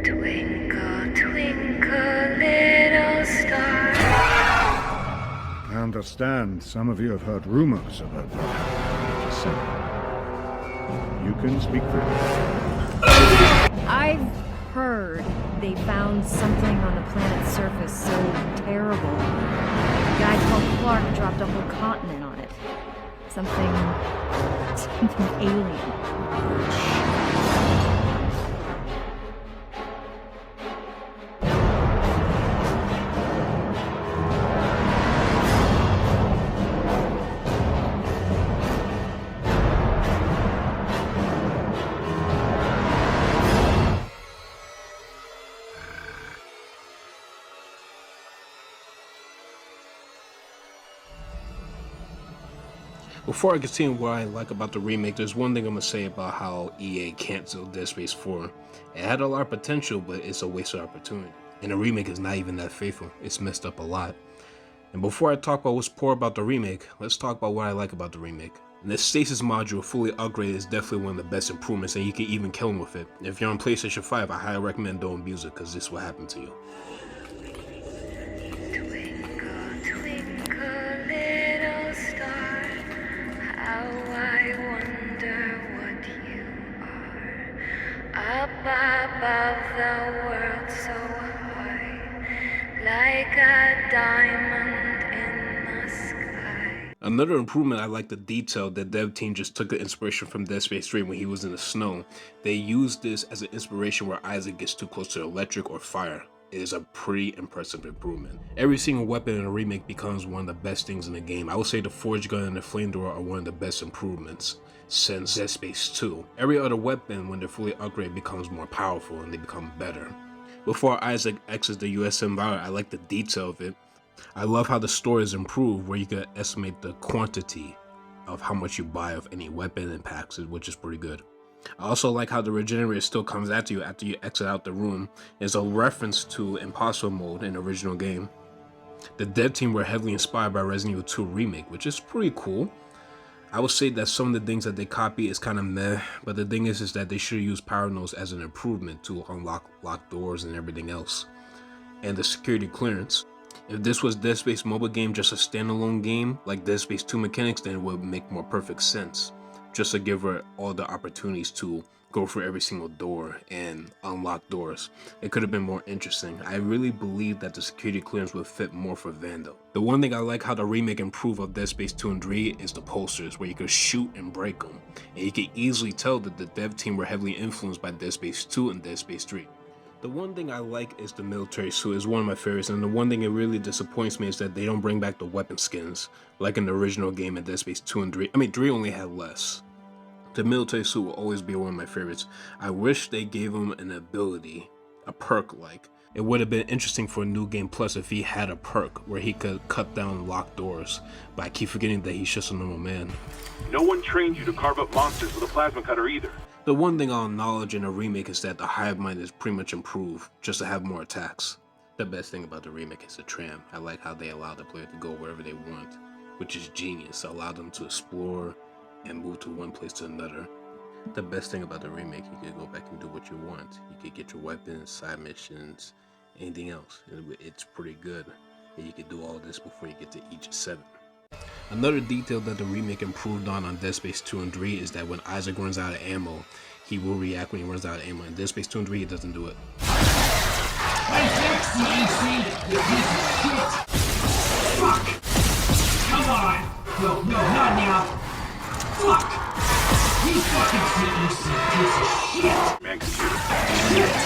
Twinkle, twinkle, little star. I understand some of you have heard rumors about that. Just saying. You can speak for yourself. I've heard they found something on the planet's surface so terrible. A guy called Clark dropped a whole continent on it. Something alien. Before I continue what I like about the remake, there's one thing I'm going to say about how EA canceled Dead Space 4. It had a lot of potential, but it's a wasted opportunity. And the remake is not even that faithful. It's messed up a lot. And before I talk about what's poor about the remake, let's talk about what I like about the remake. And this stasis module fully upgraded is definitely one of the best improvements, and you can even kill him with it. If you're on PlayStation 5, I highly recommend don't abuse it, because this will happen to you. Above the world so high, like a diamond in the sky. Another improvement, I like the detail. The dev team just took the inspiration from Dead Space 3 when he was in the snow. They used this as an inspiration where Isaac gets too close to electric or fire. It is a pretty impressive improvement. Every single weapon in a remake becomes one of the best things in the game. I would say the Forge Gun and the Flamethrower are one of the best improvements since Dead Space 2. Every other weapon, when they're fully upgraded, becomes more powerful and they become better. Before Isaac exits the USM Visor, I like the detail of it. I love how the store is improved, where you can estimate the quantity of how much you buy of any weapon and packs, which is pretty good. I also like how the regenerator still comes after you exit out the room. It's a reference to impossible mode in the original game. The dev team were heavily inspired by Resident Evil 2 Remake, which is pretty cool. I would say that some of the things that they copy is kind of meh, but the thing is that they should use power nodes as an improvement to unlock locked doors and everything else. And the security clearance. If this was Dead Space mobile game, just a standalone game like Dead Space 2 mechanics, then it would make more perfect sense. Just to give her all the opportunities to go for every single door and unlock doors. It could have been more interesting. I really believe that the security clearance would fit more for Vandal. The one thing I like how the remake improved of Dead Space 2 and 3 is the posters, where you could shoot and break them. And you can easily tell that the dev team were heavily influenced by Dead Space 2 and Dead Space 3. The one thing I like is the military suit. It's one of my favorites, and the one thing that really disappoints me is that they don't bring back the weapon skins like in the original game in Dead Space 2 and 3. I mean, 3 only had less. The military suit will always be one of my favorites. I wish they gave him an ability, a perk like. It would have been interesting for a New Game Plus if he had a perk where he could cut down locked doors, but I keep forgetting that he's just a normal man. No one trained you to carve up monsters with a plasma cutter either. The one thing I'll acknowledge in a remake is that the hive mind is pretty much improved just to have more attacks. The best thing about the remake is the tram. I like how they allow the player to go wherever they want, which is genius. Allow them to explore and move to one place to another. The best thing about the remake, you could go back and do what you want. You could get your weapons, side missions, anything else. It's pretty good. And you could do all this before you get to 𝐈'𝐥𝐿. Another detail that the remake improved on Dead Space 2 and 3 is that when Isaac runs out of ammo, he will react when he runs out of ammo. In Dead Space 2 and 3, he doesn't do it. Fuck! Come on! No, not now! Fuck! You fucking CEC piece of shit!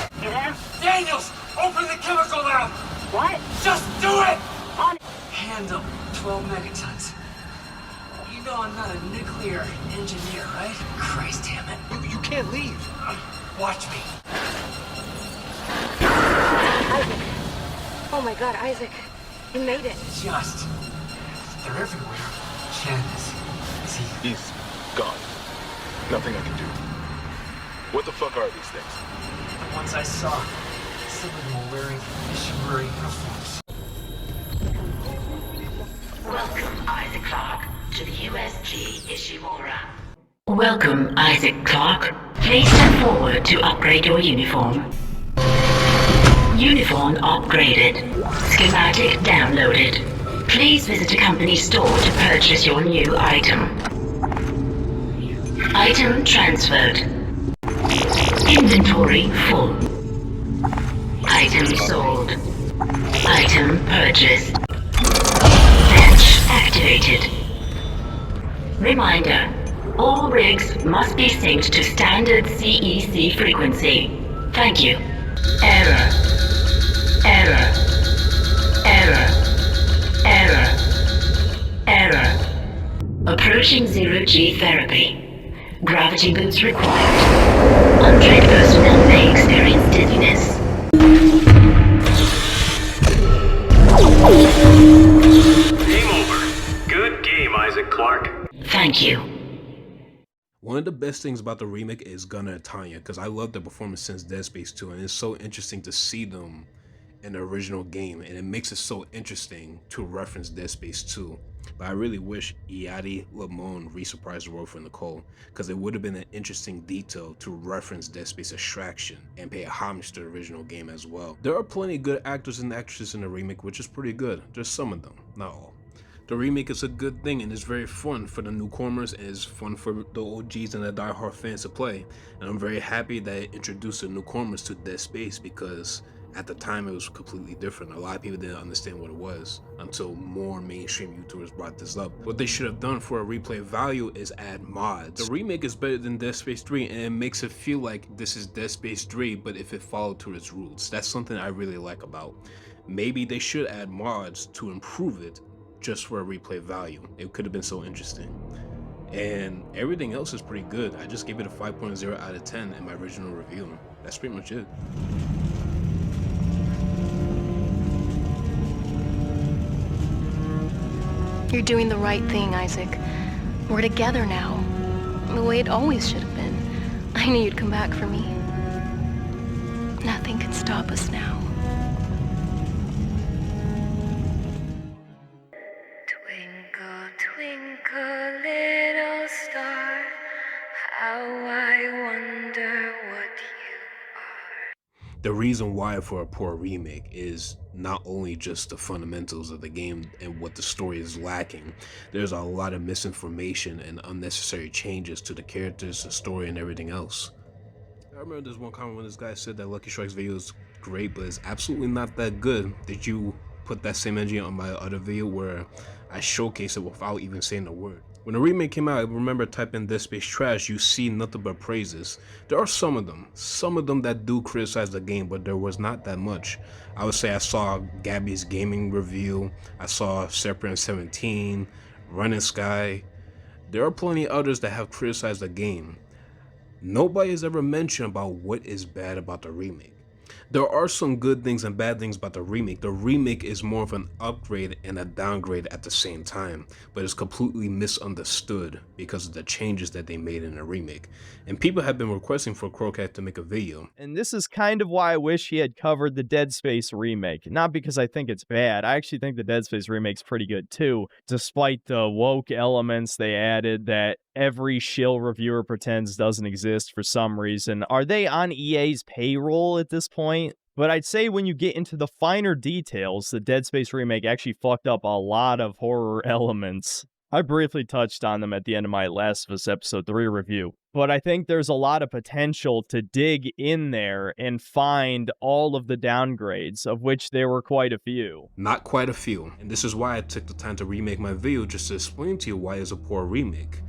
Daniels! Open the chemical lab! What? Just do it! On Handle 12 megatons. You know I'm not a nuclear engineer, right? Christ damn it. You can't leave. Watch me. Isaac. Oh my god, Isaac. You made it. Just. They're everywhere. Chen is he? He's gone. Nothing I can do. What the fuck are these things? The ones I saw. Some of them were wearing Ishimura uniforms. Welcome, Isaac Clarke, to the USG Ishimura. Welcome, Isaac Clarke. Please step forward to upgrade your uniform. Uniform upgraded. Schematic downloaded. Please visit a company store to purchase your new item. Item transferred. Inventory full. Item sold. Item purchased. Fetch activated. Reminder. All rigs must be synced to standard CEC frequency. Thank you. Error. Error. Error. Error. Error. Approaching zero-G therapy. Gravity boots required. Untrained personnel may experience dizziness. Game over. Good game, Isaac Clarke. Thank you. One of the best things about the remake is Gunnar and Tanya, because I love their performance since Dead Space 2, and it's so interesting to see them in the original game, and it makes it so interesting to reference Dead Space 2. But I really wish 𝐈'𝐥𝐿 reprised the role for Nicole, because it would have been an interesting detail to reference Dead Space Extraction and pay a homage to the original game as well. There are plenty of good actors and actresses in the remake, which is pretty good. There's some of them, not all. The remake is a good thing and it's very fun for the newcomers and it's fun for the OGs and the diehard fans to play. And I'm very happy that it introduced the newcomers to Dead Space, because at the time it was completely different. A lot of people didn't understand what it was until more mainstream YouTubers brought this up. What they should have done for a replay value is add mods. The remake is better than Dead Space 3 and it makes it feel like this is Dead Space 3 but if it followed to its roots. That's something I really like about. Maybe they should add mods to improve it just for a replay value. It could have been so interesting. And everything else is pretty good. I just gave it a 5.0 out of 10 in my original review. That's pretty much it. You're doing the right thing, Isaac. We're together now. The way it always should have been. I knew you'd come back for me. Nothing can stop us now. Twinkle, twinkle, little star, how I wonder what you are. The reason why for a poor remake is not only just the fundamentals of the game and what the story is lacking. There's a lot of misinformation and unnecessary changes to the characters, the story, and everything else. I remember there's one comment when this guy said that Lucky Strike's video is great, but it's absolutely not that good. Did you put that same energy on my other video where I showcase it without even saying a word? When the remake came out, I remember typing Dead Space trash, you see nothing but praises. There are some of them that do criticize the game, but there was not that much. I would say I saw Gabby's gaming review, I saw Separate 17, Running Sky. There are plenty others that have criticized the game. Nobody has ever mentioned about what is bad about the remake. There are some good things and bad things about the remake. The remake is more of an upgrade and a downgrade at the same time, but it's completely misunderstood because of the changes that they made in the remake. And people have been requesting for Crocat to make a video. And this is kind of why I wish he had covered the Dead Space remake. Not because I think it's bad. I actually think the Dead Space remake's pretty good too, despite the woke elements they added that every shill reviewer pretends doesn't exist for some reason. Are they on EA's payroll at this point? But I'd say when you get into the finer details, the Dead Space remake actually fucked up a lot of horror elements. I briefly touched on them at the end of my Last of Us Episode 3 review. But I think there's a lot of potential to dig in there and find all of the downgrades, of which there were quite a few. Not quite a few. And this is why I took the time to remake my video, just to explain to you why it's a poor remake.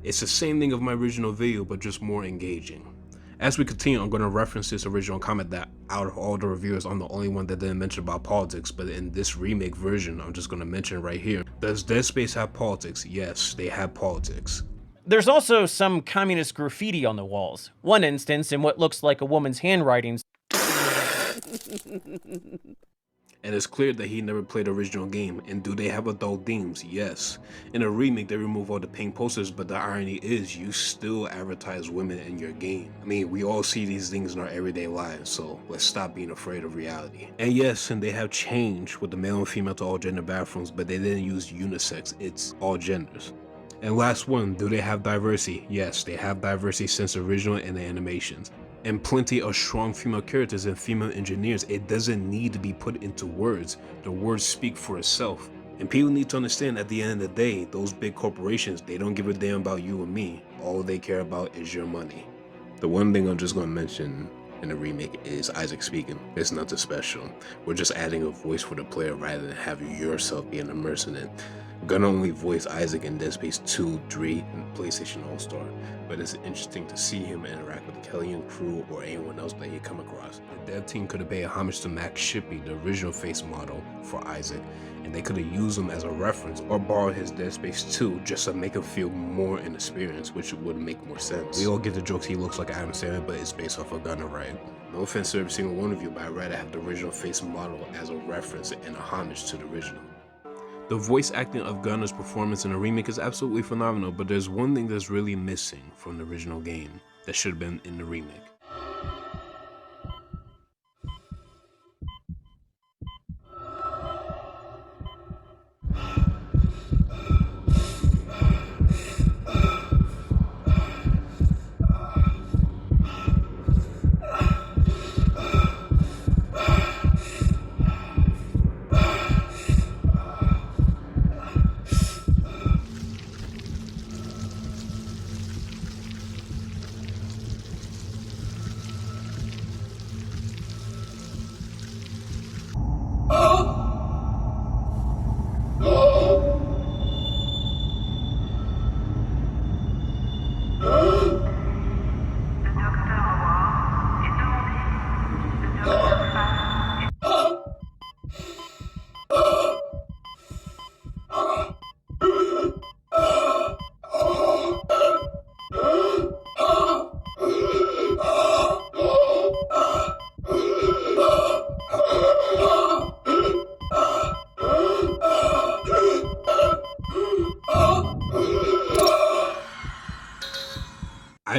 It's the same thing of my original video, but just more engaging. As we continue, I'm going to reference this original comment that out of all the reviewers, I'm the only one that didn't mention about politics, but in this remake version, I'm just going to mention it right here. Does Dead Space have politics? Yes, they have politics. There's also some communist graffiti on the walls. One instance in what looks like a woman's handwriting. And it's clear that he never played the original game. And do they have adult themes? Yes. In a remake, they remove all the pink posters, but the irony is you still advertise women in your game. I mean, we all see these things in our everyday lives, so let's stop being afraid of reality. And yes, and they have changed with the male and female to all gender bathrooms, but they didn't use unisex, it's all genders. And last one, do they have diversity? Yes, they have diversity since the original and the animations. and plenty of strong female characters and female engineers. It doesn't need to be put into words. The words speak for itself. And people need to understand, at the end of the day, those big corporations, they don't give a damn about you and me. All they care about is your money. The one thing I'm just going to mention in the remake is 𝐈'𝐥𝐿 speaking. It's nothing special. We're just adding a voice for the player rather than having yourself being immersed in it. We're gonna only voice 𝐈'𝐥𝐿 in Dead Space 2, 3, and PlayStation All-Star, but it's interesting to see him interact with the Kellyan crew or anyone else that he come across. The dev team could have paid homage to Max Shippey, the original face model for 𝐈'𝐥𝐿, and they could have used him as a reference or borrowed his Dead Space 2 just to make him feel more inexperienced, which would make more sense. We all get the jokes he looks like Adam Sandler, but it's based off of Gunner, right? No offense to every single one of you, but I'd rather have the original face model as a reference and a homage to the original. The voice acting of Gunner's performance in the remake is absolutely phenomenal, but there's one thing that's really missing from the original game that should have been in the remake.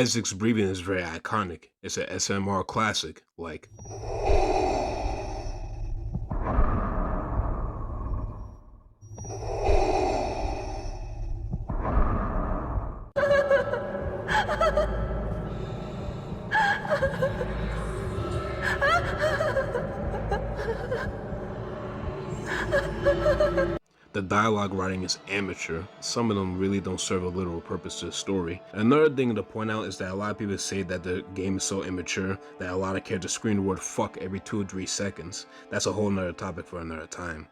𝐈'𝐿's breathing is very iconic. It's an SMR classic, like. The dialogue writing is amateur. Some of them really don't serve a literal purpose to the story. Another thing to point out is that a lot of people say that the game is so immature that a lot of characters scream the word fuck every 2 or 3 seconds. That's a whole nother topic for another time.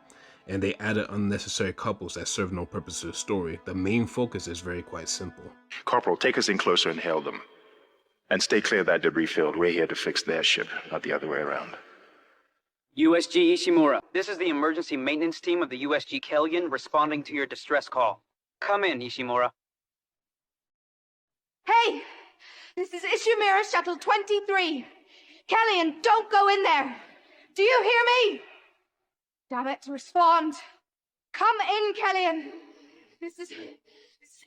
And they added unnecessary couples that serve no purpose to the story. The main focus is quite simple. Corporal, take us in closer and hail them. And stay clear of that debris field. We're here to fix their ship, not the other way around. USG Ishimura, this is the emergency maintenance team of the USG 𝐊𝐿𝐴N responding to your distress call. Come in, Ishimura. Hey! This is Ishimura Shuttle 23. 𝐊𝐿𝐴N, don't go in there! Do you hear me? Damn it, respond. Come in, 𝐊𝐿𝐴N. This is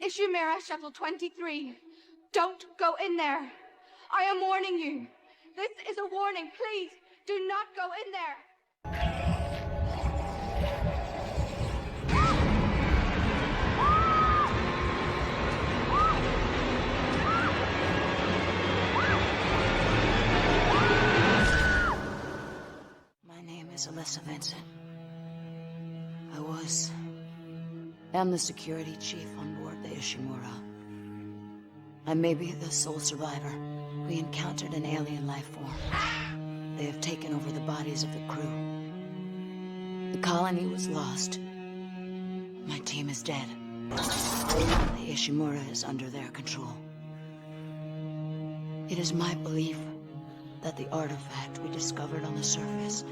Ishimura Shuttle 23. Don't go in there. I am warning you. This is a warning, please. Do not go in there! My name is Alyssa Vincent. I'm the security chief on board the Ishimura. I may be the sole survivor. We encountered an alien life form. They have taken over the bodies of the crew. The colony was lost. My team is dead. The Ishimura is under their control. It is my belief that the artifact we discovered on the surface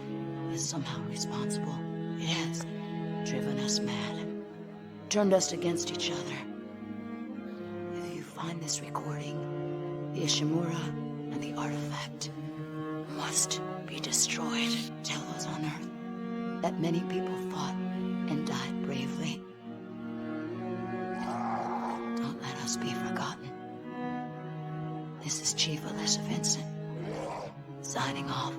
is somehow responsible. It has driven us mad, turned us against each other. If you find this recording, the Ishimura and the artifact must be destroyed. Tell those on Earth that many people fought and died bravely. Don't let us be forgotten. This is Chief Alyssa Vincent, signing off.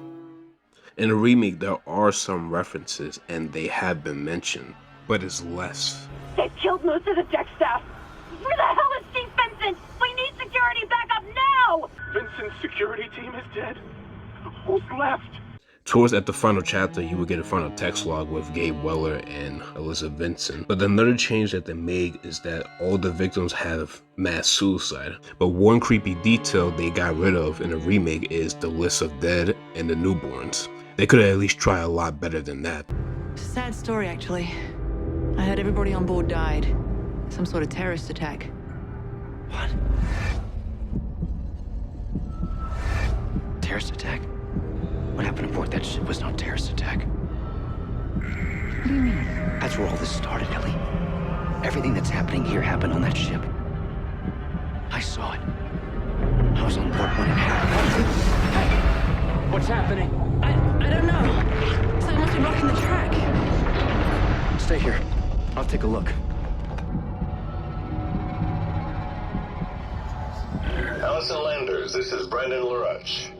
In the remake, there are some references, and they have been mentioned, but it's less. They've killed most of the deck staff. Where the hell is Chief Vincent? We need security backup now! Vincent's security team is dead? Who's left? Towards at the final chapter, you would get a final text log with 𝐊𝐢𝐿 and Elizabeth Vincent. But another change that they made is that all the victims have mass suicide. But one creepy detail they got rid of in the remake is the list of dead and the newborns. They could at least try a lot better than that. Sad story, actually. I heard everybody on board died. Some sort of terrorist attack. What? Terrorist attack? What happened aboard that ship was no terrorist attack. What do you mean? That's where all this started, Ellie. Everything that's happening here happened on that ship. I saw it. I was on board when it happened. Hey, what's happening? I don't know. Someone must be blocking the track. Stay here. I'll take a look. Allison Landers, this is Brandon LaRuche.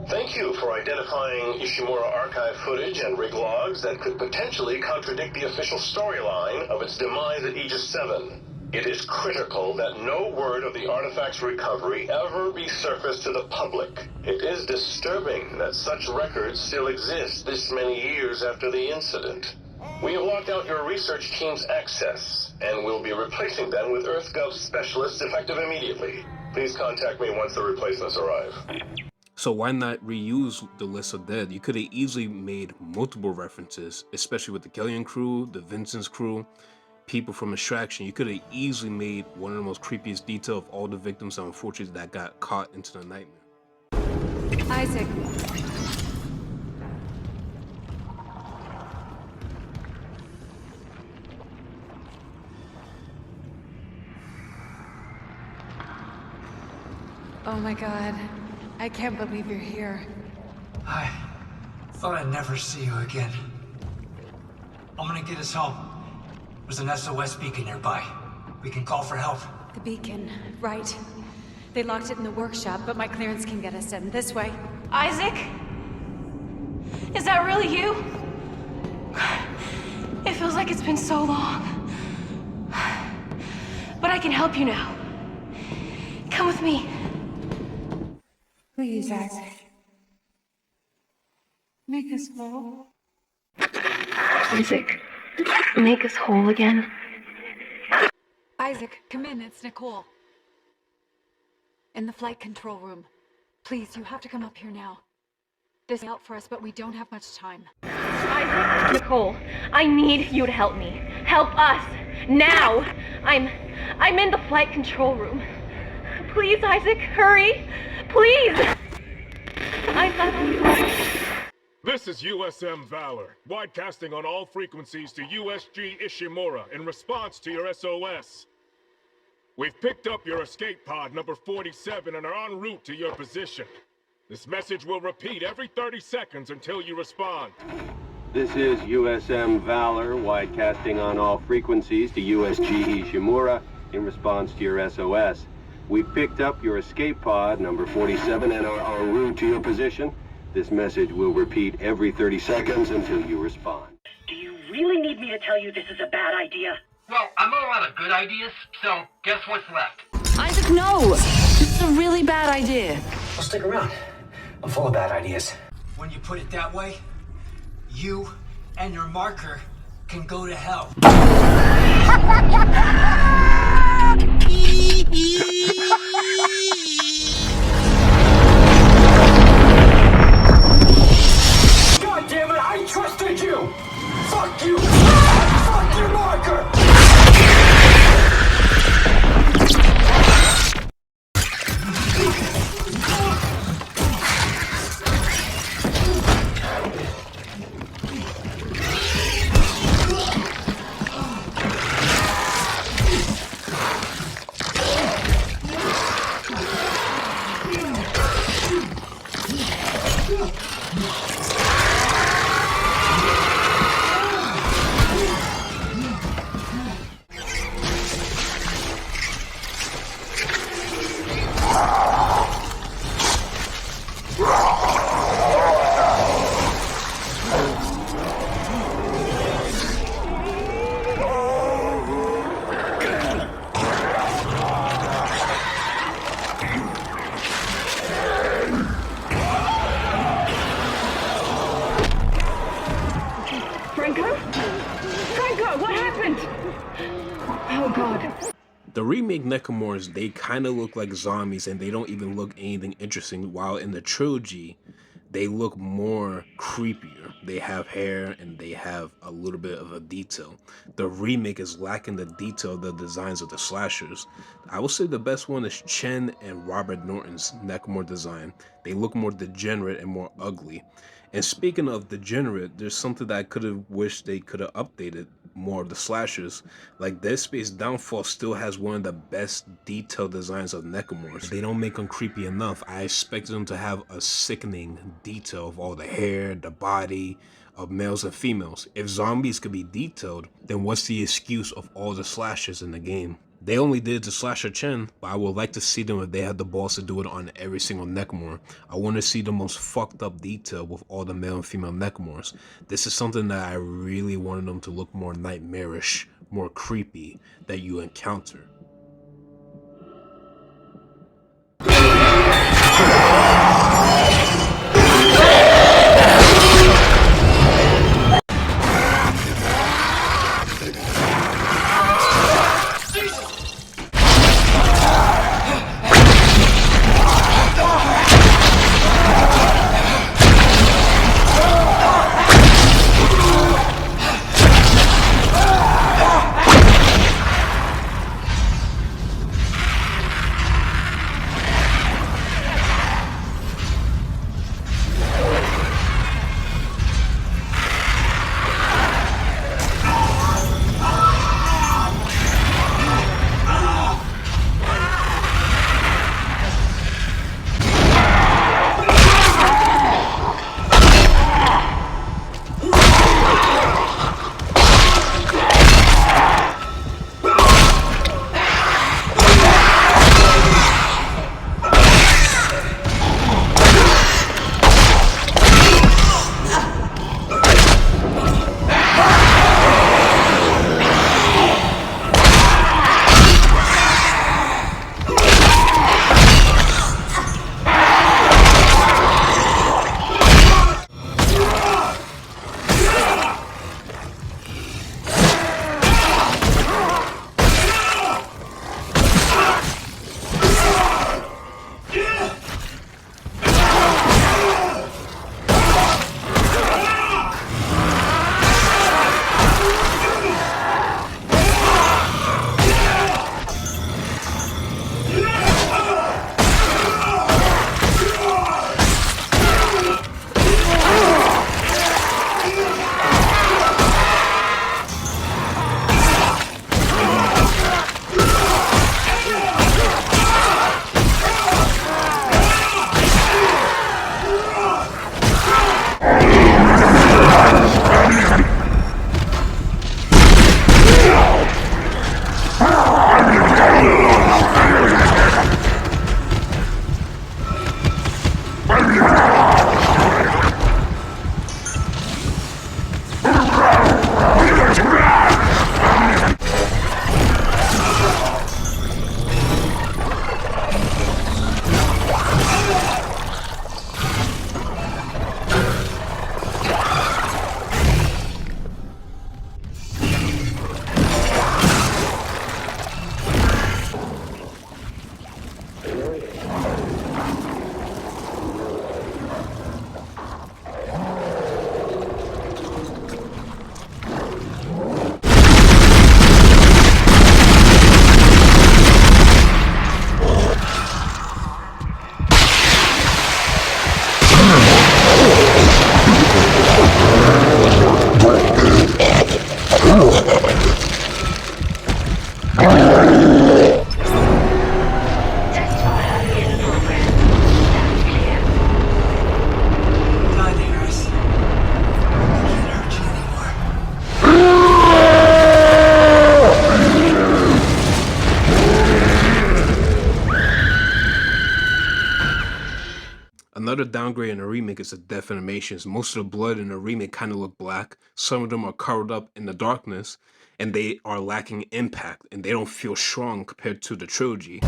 Thank you for identifying Ishimura archive footage and rig logs that could potentially contradict the official storyline of its demise at Aegis 7. It is critical that no word of the artifact's recovery ever be surfaced to the public. It is disturbing that such records still exist this many years after the incident. We have locked out your research team's access, and will be replacing them with EarthGov specialists effective immediately. Please contact me once the replacements arrive. So why not reuse the list of dead? You could have easily made multiple references, especially with the Kellion crew, the Vincent's crew, people from Extraction. You could have easily made one of the most creepiest detail of all the victims, unfortunately, that got caught into the nightmare. Isaac. Oh my God. I can't believe you're here. I thought I'd never see you again. I'm gonna get us home. There's an SOS beacon nearby. We can call for help. The beacon, right. They locked it in the workshop, but my clearance can get us in. This way. Isaac? Is that really you? It feels like it's been so long. But I can help you now. Come with me. Please, Isaac. Make us whole. Isaac, make us whole again. Isaac, come in. It's Nicole. In the flight control room. Please, you have to come up here now. There's help for us, but we don't have much time. Isaac, Nicole, I need you to help me. Help us. Now. I'm in the flight control room. Please, Isaac, hurry. Please! I love you. This is USM Valor, widecasting on all frequencies to USG Ishimura in response to your SOS. We've picked up your escape pod number 47 and are en route to your position. This message will repeat every 30 seconds until you respond. This is USM Valor, widecasting on all frequencies to USG Ishimura in response to your SOS. We've picked up your escape pod, number 47, and are en route to your position. This message will repeat every 30 seconds until you respond. Do you really need me to tell you this is a bad idea? Well, I'm all out of good ideas, so guess what's left? Isaac, no! It's a really bad idea. Well, stick around. I'm full of bad ideas. When you put it that way, you and your marker can go to hell. God damn it, I trusted you! Fuck you! Fuck your marker! Franco? Franco, what happened? Oh God. The remake Necromorphs, they kind of look like zombies and they don't even look anything interesting, while in the trilogy, they look more creepier. They have hair and they have a little bit of a detail. The remake is lacking the detail of the designs of the slashers. I would say the best one is Chen and Robert Norton's Necromorph design. They look more degenerate and more ugly. And speaking of degenerate, there's something that I could have wished they could have updated more of the slashers. Like Dead Space Downfall still has one of the best detailed designs of Necromorphs. They don't make them creepy enough. I expected them to have a sickening detail of all the hair, the body, of males and females. If zombies could be detailed, then what's the excuse of all the slashers in the game? They only did the slasher Chen, but I would like to see them if they had the balls to do it on every single Necromorph. I want to see the most fucked up detail with all the male and female Necromorphs. This is something that I really wanted them to look more nightmarish, more creepy, that you encounter. Another downgrade in the remake is the death animations. Most of the blood in the remake kind of look black. Some of them are covered up in the darkness, and they are lacking impact, and they don't feel strong compared to the trilogy.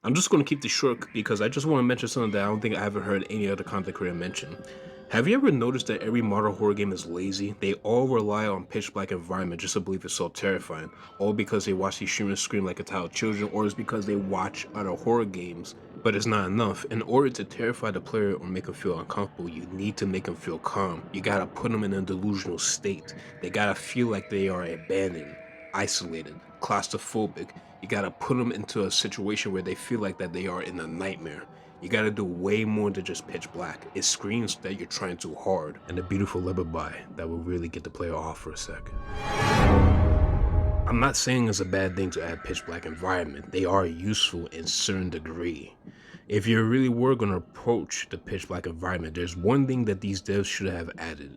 I'm just going to keep this short because I just want to mention something that I don't think I haven't heard any other content creator mention. Have you ever noticed that every modern horror game is lazy? They all rely on pitch black environment just to believe it's so terrifying. All because they watch these streamers scream like entitled children, or it's because they watch other horror games. But it's not enough. In order to terrify the player or make them feel uncomfortable, you need to make them feel calm. You gotta put them in a delusional state. They gotta feel like they are abandoned, isolated, claustrophobic. You gotta put them into a situation where they feel like that they are in a nightmare. You gotta do way more than just pitch black. It screams that you're trying too hard. And a beautiful lullaby that will really get the player off for a sec. I'm not saying it's a bad thing to add pitch black environment. They are useful in certain degree. If you really were gonna approach the pitch black environment, there's one thing that these devs should have added.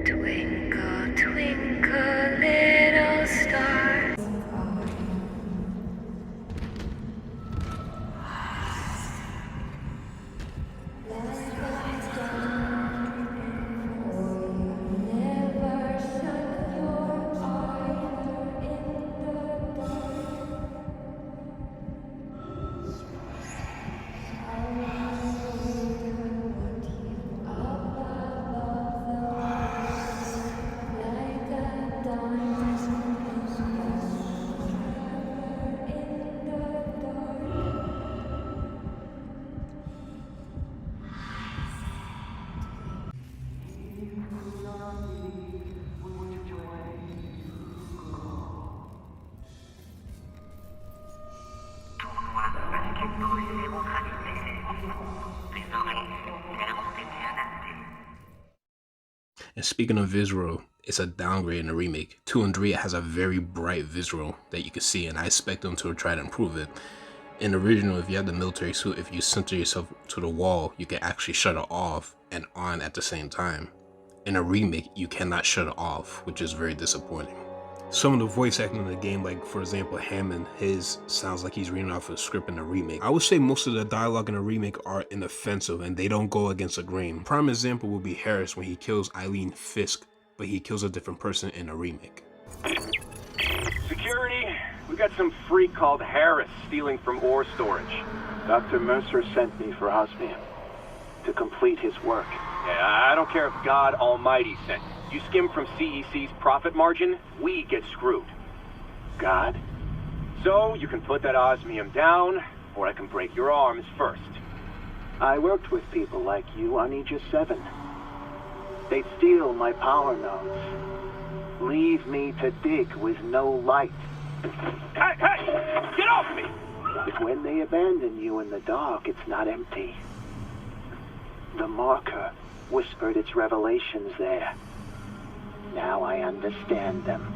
Twinkle, twinkle, little star. And speaking of visual, it's a downgrade in the remake. 2 and 3 has a very bright visual that you can see, and I expect them to try to improve it. In the original, if you have the military suit, if you center yourself to the wall, you can actually shut it off and on at the same time. In a remake, you cannot shut it off, which is very disappointing. Some of the voice acting in the game, like for example Hammond, his sounds like he's reading off a script in the remake. I would say most of the dialogue in the remake are inoffensive and they don't go against the grain. Prime example would be Harris when he kills 𝐈𝐥𝐿, but he kills a different person in the remake. Security, we got some freak called Harris stealing from ore storage. Dr. Mercer sent me for osmium to complete his work. Yeah, I don't care if God Almighty sent. You skim from CEC's profit margin, we get screwed. God? So, you can put that osmium down, or I can break your arms first. I worked with people like you on Aegis 7. They'd steal my power nodes. Leave me to dig with no light. Hey, hey! Get off me! But when they abandon you in the dark, it's not empty. The marker whispered its revelations there. Now I understand them.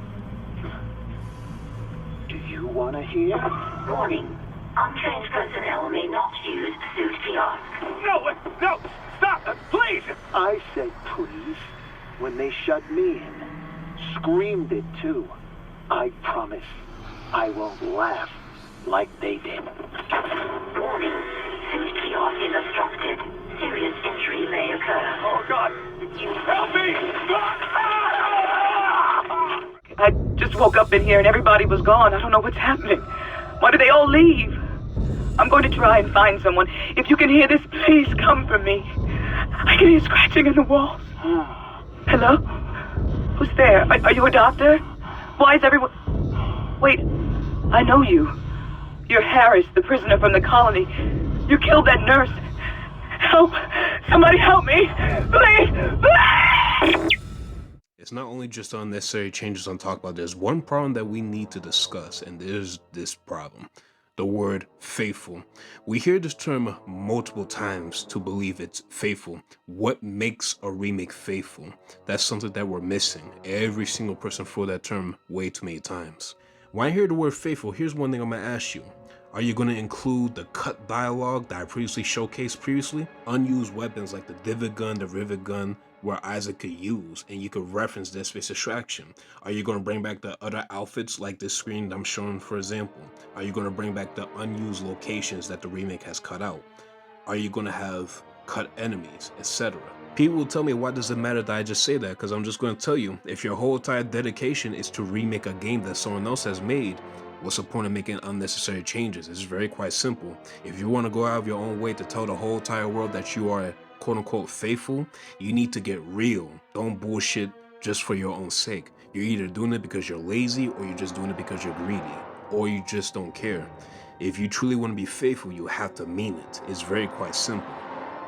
Do you want to hear? Warning. Untrained personnel may not use suit kiosk. No, stop, please! I said please when they shut me in. Screamed it too. I promise I won't laugh like they did. Warning. Suit kiosk is obstructed. Serious injury may occur. Oh God! Help me! I just woke up in here and everybody was gone. I don't know what's happening. Why did they all leave? I'm going to try and find someone. If you can hear this, please come for me. I can hear scratching in the walls. Hello? Who's there? Are you a doctor? Why is everyone... Wait, I know you. You're Harris, the prisoner from the colony. You killed that nurse. Help! Somebody help me! Please! Please! It's not only just unnecessary changes on talk about. There's one problem that we need to discuss, and there's this problem. The word faithful. We hear this term multiple times to believe it's faithful. What makes a remake faithful? That's something that we're missing. Every single person threw that term way too many times. When I hear the word faithful, here's one thing I'm gonna ask you. Are you going to include the cut dialogue that I previously showcased previously? Unused weapons like the divot gun, the rivet gun, where 𝐈'𝐥𝐿 could use, and you could reference Dead Space Extraction? Are you going to bring back the other outfits like this screen that I'm showing, for example? Are you going to bring back the unused locations that the remake has cut out? Are you going to have cut enemies, etc.? People will tell me, why does it matter that I just say that? Because I'm just going to tell you, if your whole entire dedication is to remake a game that someone else has made, what's the point of making unnecessary changes? It's very quite simple. If you want to go out of your own way to tell the whole entire world that you are quote-unquote faithful, you need to get real. Don't bullshit just for your own sake. You're either doing it because you're lazy, or you're just doing it because you're greedy, or you just don't care. If you truly want to be faithful, you have to mean it. It's very quite simple.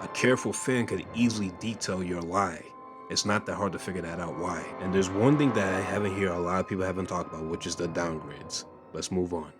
A careful fan could easily detail your lie. It's not that hard to figure that out why. And there's one thing that I haven't heard a lot of people haven't talked about, which is the downgrades. Let's move on.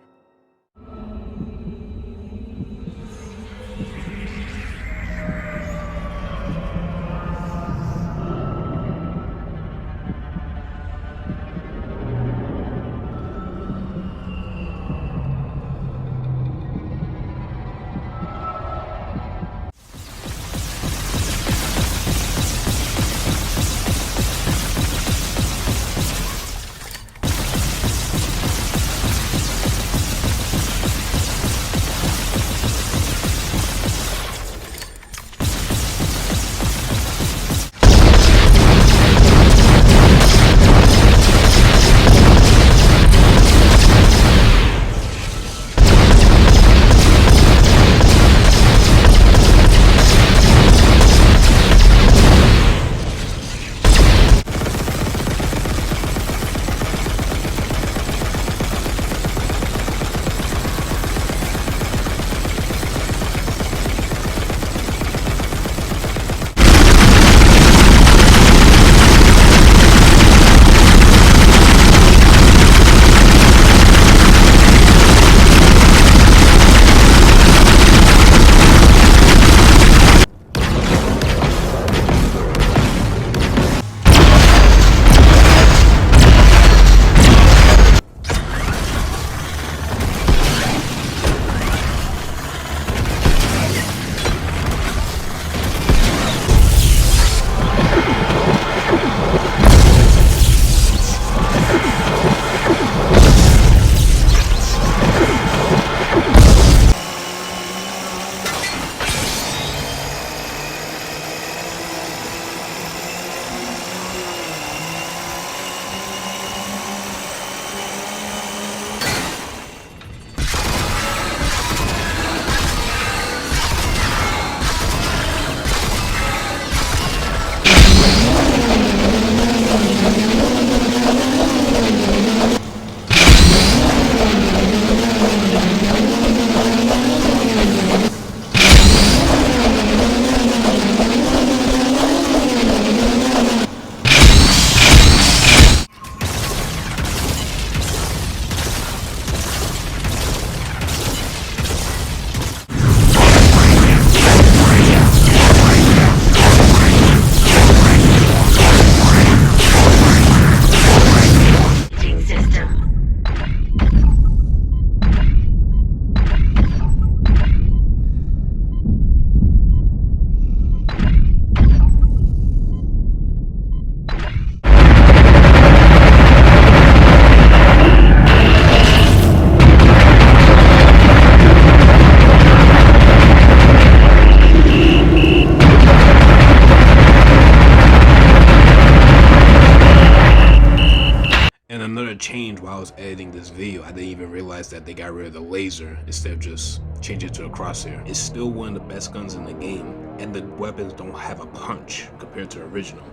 Change while I was editing this video. I didn't even realize that they got rid of the laser instead of just changing it to a crosshair. It's still one of the best guns in the game, and the weapons don't have a punch compared to the original.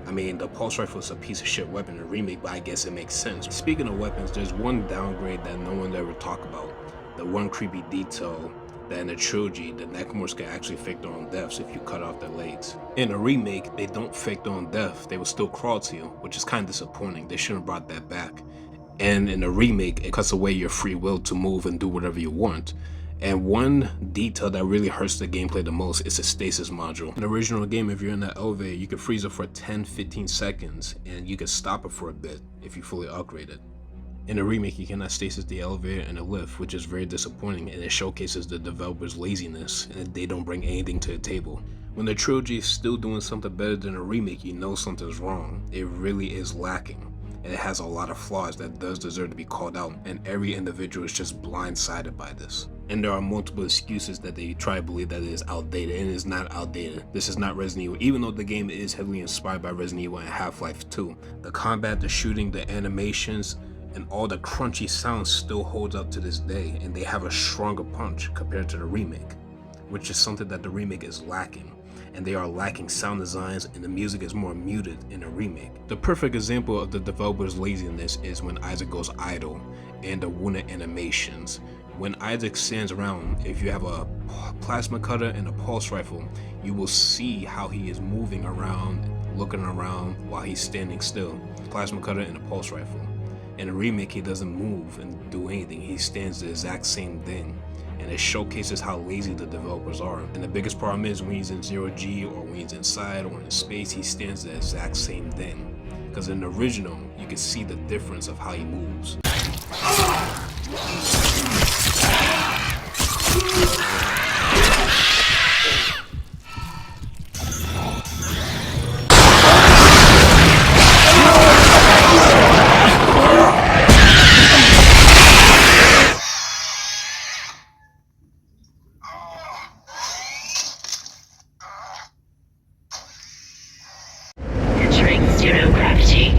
I mean, the pulse rifle is a piece of shit weapon in Remake, but I guess it makes sense. Speaking of weapons, there's one downgrade that no one ever talk about. The one creepy detail that in the trilogy, the Necromorphs can actually fake their own deaths if you cut off their legs. In a remake, they don't fake their own death. They will still crawl to you, which is kind of disappointing. They shouldn't have brought that back. And in a remake, it cuts away your free will to move and do whatever you want. And one detail that really hurts the gameplay the most is the stasis module. In the original game, if you're in the elevator, you can freeze it for 10-15 seconds, and you can stop it for a bit if you fully upgrade it. In the remake, you cannot stasis the elevator and the lift, which is very disappointing, and it showcases the developers' laziness, and they don't bring anything to the table. When the trilogy is still doing something better than a remake, you know something's wrong. It really is lacking, and it has a lot of flaws that does deserve to be called out, and every individual is just blindsided by this. And there are multiple excuses that they try to believe that it is outdated, and it is not outdated. This is not Resident Evil, even though the game is heavily inspired by Resident Evil and Half-Life 2. The combat, the shooting, the animations, and all the crunchy sounds still holds up to this day, and they have a stronger punch compared to the remake, which is something that the remake is lacking. And they are lacking sound designs, and the music is more muted in the remake. The perfect example of the developer's laziness is when Isaac goes idle and the wounded animations. When Isaac stands around, if you have a plasma cutter and a pulse rifle, you will see how he is moving around, looking around while he's standing still. Plasma cutter and a pulse rifle. In the remake, he doesn't move and do anything. He stands the exact same thing. And it showcases how lazy the developers are. And the biggest problem is when he's in 0G or when he's inside or in space, he stands the exact same thing. Because in the original, you can see the difference of how he moves. Entering zero gravity.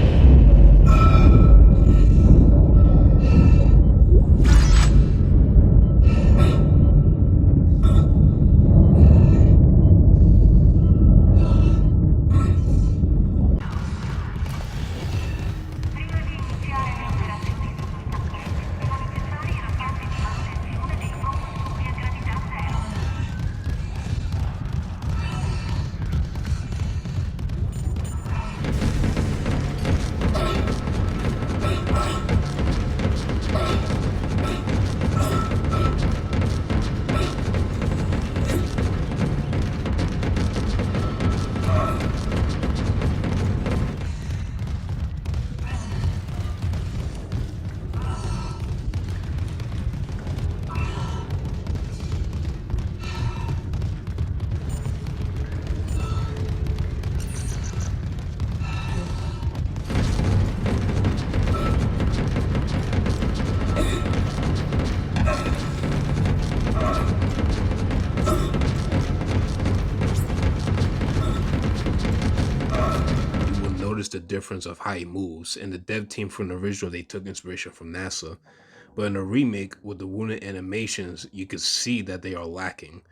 The difference of how he moves. And the dev team from the original, they took inspiration from NASA, but in the remake with the wounded animations, you can see that they are lacking.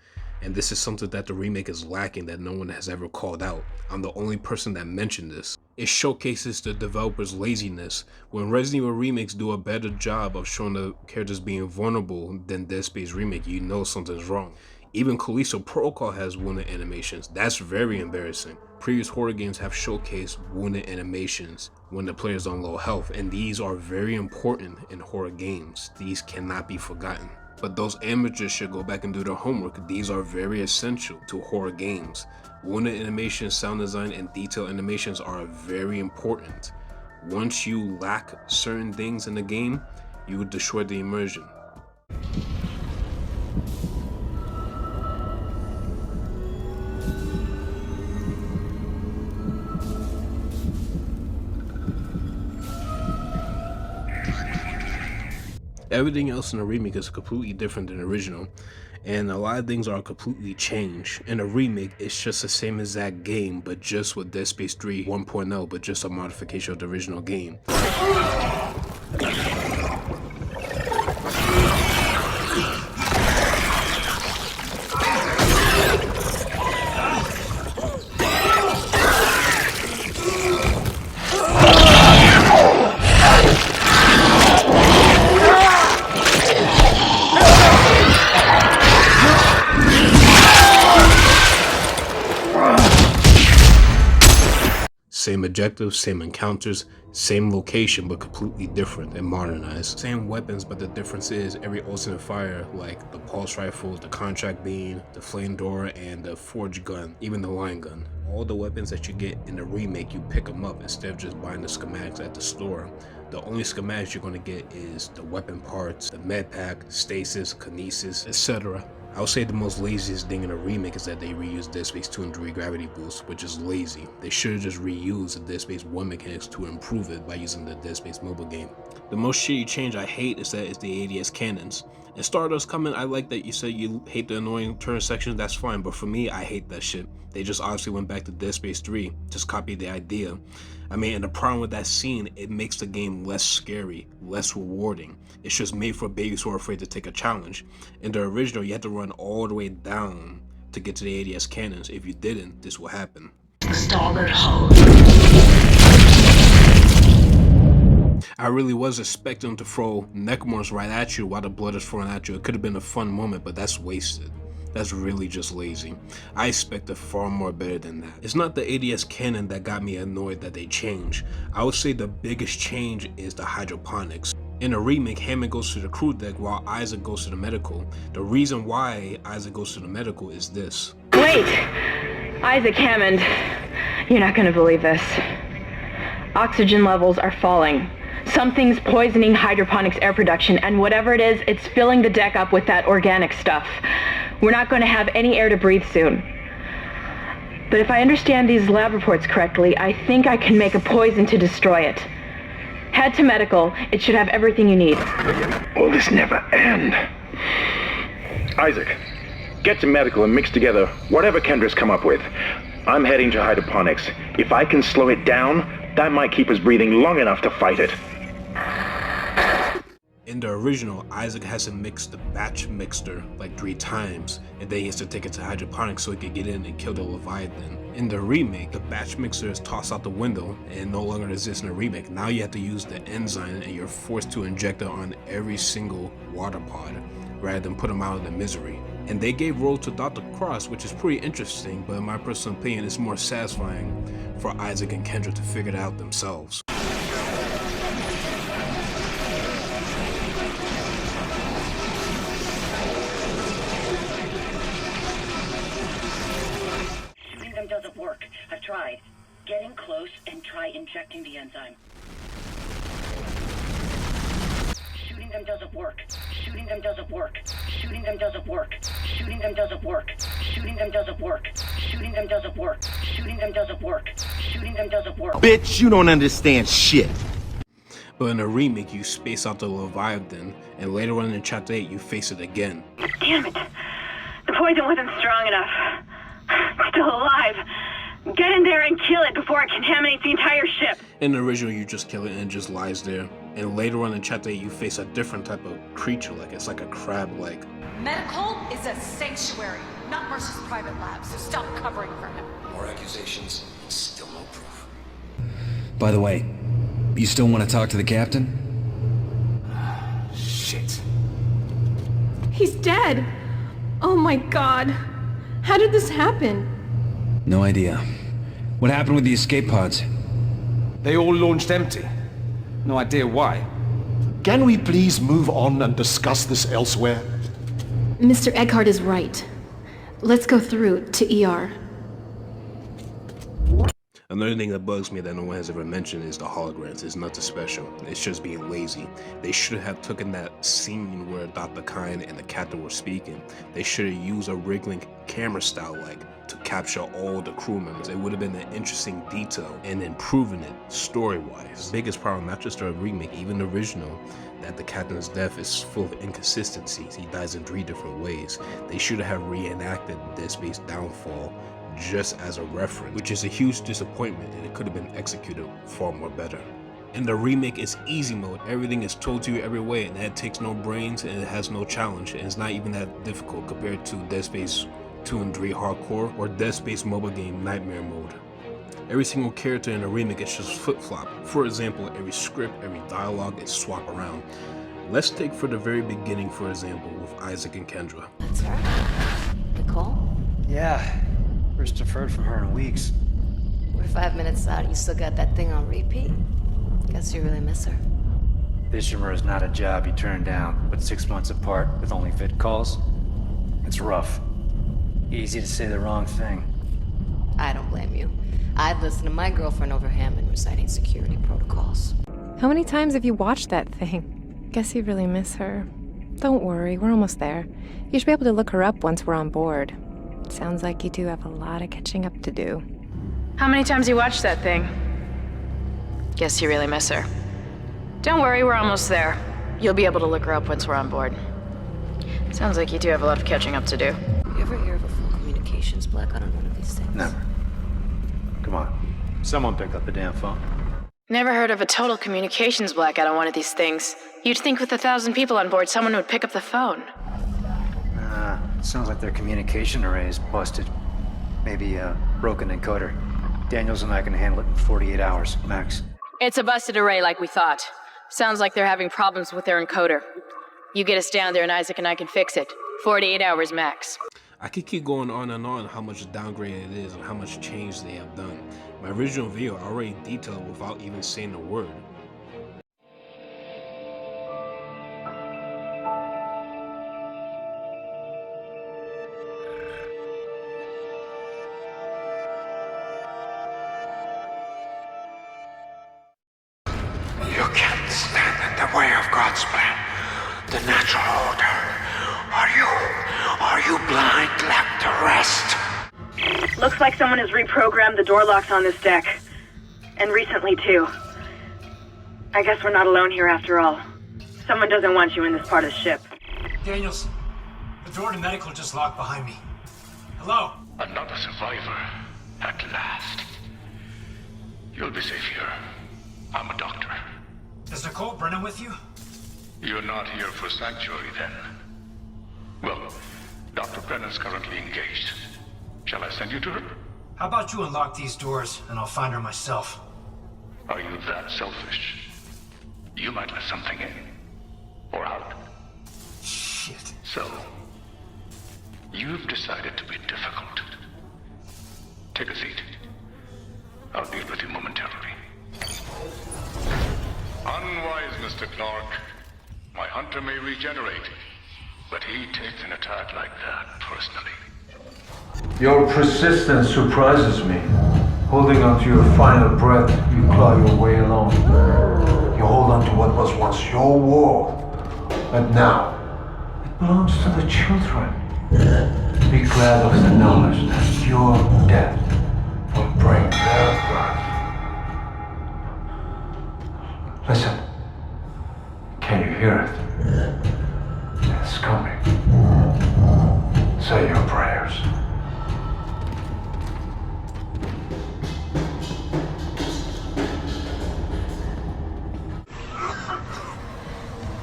And this is something that the remake is lacking that no one has ever called out. I'm the only person that mentioned this. It showcases the developer's laziness. When Resident Evil remakes do a better job of showing the characters being vulnerable than Dead Space remake, you know something's wrong. Even Callisto Protocol has wounded animations. That's very embarrassing. Previous horror games have showcased wounded animations when the player's on low health, and these are very important in horror games. These cannot be forgotten. But those amateurs should go back and do their homework. These are very essential to horror games. Wounded animations, sound design, and detail animations are very important. Once you lack certain things in the game, you will destroy the immersion. Everything else in the remake is completely different than the original, and a lot of things are completely changed. In a remake, it's just the same exact game, but just with Dead Space 3 1.0, but just a modification of the original game. Same objectives, same encounters, same location, but completely different and modernized. Same weapons, but the difference is every alternate fire, like the pulse rifle, the contract beam, the flamethrower, and the forge gun, even the line gun. All the weapons that you get in the remake, you pick them up instead of just buying the schematics at the store. The only schematics you're going to get is the weapon parts, the med pack, stasis, kinesis, etc. I would say the most laziest thing in a remake is that they reused Dead Space 2 and 3 gravity boost, which is lazy. They should have just reused the Dead Space 1 mechanics to improve it by using the Dead Space mobile game. The most shitty change I hate is that it's the ADS cannons. And Stardust coming, I like that you said you hate the annoying turn sections, that's fine, but for me, I hate that shit. They just obviously went back to Dead Space 3, just copied the idea. I mean, and the problem with that scene, it makes the game less scary, less rewarding. It's just made for babies who are afraid to take a challenge. In the original, you had to run all the way down to get to the ADS cannons. If you didn't, this will happen. Starboard hull. I really was expecting them to throw Necromorphs right at you while the blood is thrown at you. It could have been a fun moment, but that's wasted. That's really just lazy. I expected far more better than that. It's not the ADS cannon that got me annoyed that they changed. I would say the biggest change is the hydroponics. In the remake, Hammond goes to the crew deck while 𝐈𝐴𝐺 goes to the medical. The reason why 𝐈𝐴𝐺 goes to the medical is this. Wait! 𝐈'𝐴𝐺 Hammond, you're not gonna believe this. Oxygen levels are falling. Something's poisoning hydroponics air production, and whatever it is, it's filling the deck up with that organic stuff. We're not going to have any air to breathe soon. But if I understand these lab reports correctly, I think I can make a poison to destroy it. Head to medical. It should have everything you need. Will this never end? 𝐈'𝐴𝐺, get to medical and mix together whatever Kendra's come up with. I'm heading to hydroponics. If I can slow it down, that might keep us breathing long enough to fight it. In the original, 𝐈'𝐴𝐺 has to mix the batch mixer like 3 times, and then he has to take it to hydroponics so he can get in and kill the Leviathan. In the remake, the batch mixer is tossed out the window and no longer exists in the remake. Now you have to use the enzyme and you're forced to inject it on every single water pod rather than put them out of the misery. And they gave role to Dr. Cross, which is pretty interesting, but in my personal opinion, it's more satisfying for 𝐈'𝐴𝐺 and Kendra to figure it out themselves. Shooting them doesn't work. I've tried. Get in close and try injecting the enzyme. Shooting them doesn't work. Shooting them doesn't work. Shooting them doesn't work. Shooting them doesn't work. Shooting them doesn't work. Shooting them doesn't work. Shooting them doesn't work. Shooting them doesn't work. Bitch, you don't understand shit. But in the remake, you space out the Leviathan, and later on in Chapter 8, you face it again. Damn it. The poison wasn't strong enough. It's still alive. Get in there and kill it before it contaminates the entire ship. In the original, you just kill it and it just lies there. And later on in Chapter 8, you face a different type of creature, like it's like a crab-like. Medical is a sanctuary, not Mercer's private lab, so stop covering for him. More accusations, still no proof. By the way, you still want to talk to the captain? Shit. He's dead! Oh my god. How did this happen? No idea. What happened with the escape pods? They all launched empty. No idea why. Can we please move on and discuss this elsewhere? Mr. Eckhart is right. Let's go through to ER. Another thing that bugs me that no one has ever mentioned is the holograms. It's nothing special. It's just being lazy. They should have taken that scene where Dr. 𝐻𝐿 and the captain were speaking. They should have used a wriggling camera style to capture all the crew members. It would have been an interesting detail and improving it story-wise. The biggest problem, not just the remake, even the original, that the captain's death is full of inconsistencies. He dies in 3 different ways. They should have reenacted Dead Space downfall just as a reference, which is a huge disappointment, and it could have been executed far more better. In the remake, it's easy mode. Everything is told to you every way, and that takes no brains and it has no challenge, and it's not even that difficult compared to Dead Space 2 and 3 Hardcore or Dead Space mobile game Nightmare mode. Every single character in the remake is just flip-flop. For example, every script, every dialogue is swapped around. Let's take for the very beginning, for example, with 𝐈'𝐴𝐺 and Kendra. That's her. Nicole? Yeah. First I've heard from her in weeks. We're 5 minutes out and you still got that thing on repeat? Guess you really miss her. Visor is not a job you turn down, but 6 months apart with only vid calls. It's rough. Easy to say the wrong thing. I don't blame you. I'd listen to my girlfriend over Hammond reciting security protocols. How many times have you watched that thing? Guess you really miss her. Don't worry, we're almost there. You should be able to look her up once we're on board. Sounds like you two have a lot of catching up to do. How many times you watched that thing? Guess you really miss her. Don't worry, we're almost there. You'll be able to look her up once we're on board. Sounds like you two have a lot of catching up to do. You ever hear of a full communications blackout on one of these things? Never. Come on. Someone pick up the damn phone. Never heard of a total communications blackout on one of these things. You'd think with 1,000 people on board, someone would pick up the phone. Sounds like their communication array is busted. Maybe a broken encoder. Daniels and I can handle it in 48 hours, max. It's a busted array like we thought. Sounds like they're having problems with their encoder. You get us down there and Isaac and I can fix it. 48 hours max. I could keep going on and on how much downgrade it is and how much change they have done. My original video I already detailed without even saying a word. You can't stand in the way of God's plan, the natural order. Are you blind, left to rest? Looks like someone has reprogrammed the door locks on this deck. And recently, too. I guess we're not alone here after all. Someone doesn't want you in this part of the ship. Daniels, the door to medical just locked behind me. Hello? Another survivor, at last. You'll be safe here. I'm a doctor. Is Nicole Brennan with you? You're not here for sanctuary, then. Well, Dr. Brennan's currently engaged. Shall I send you to her? How about you unlock these doors, and I'll find her myself? Are you that selfish? You might let something in. Or out. Shit. So, you've decided to be difficult. Take a seat. I'll deal with you momentarily. Unwise, Mr. Clark. My hunter may regenerate, but he takes an attack like that personally. Your persistence surprises me. Holding on to your final breath, you claw your way along. You hold on to what was once your world, but now it belongs to the children. Be glad of the knowledge that your death will bring their birth. Listen. Can you hear it? It's coming. Say your prayers.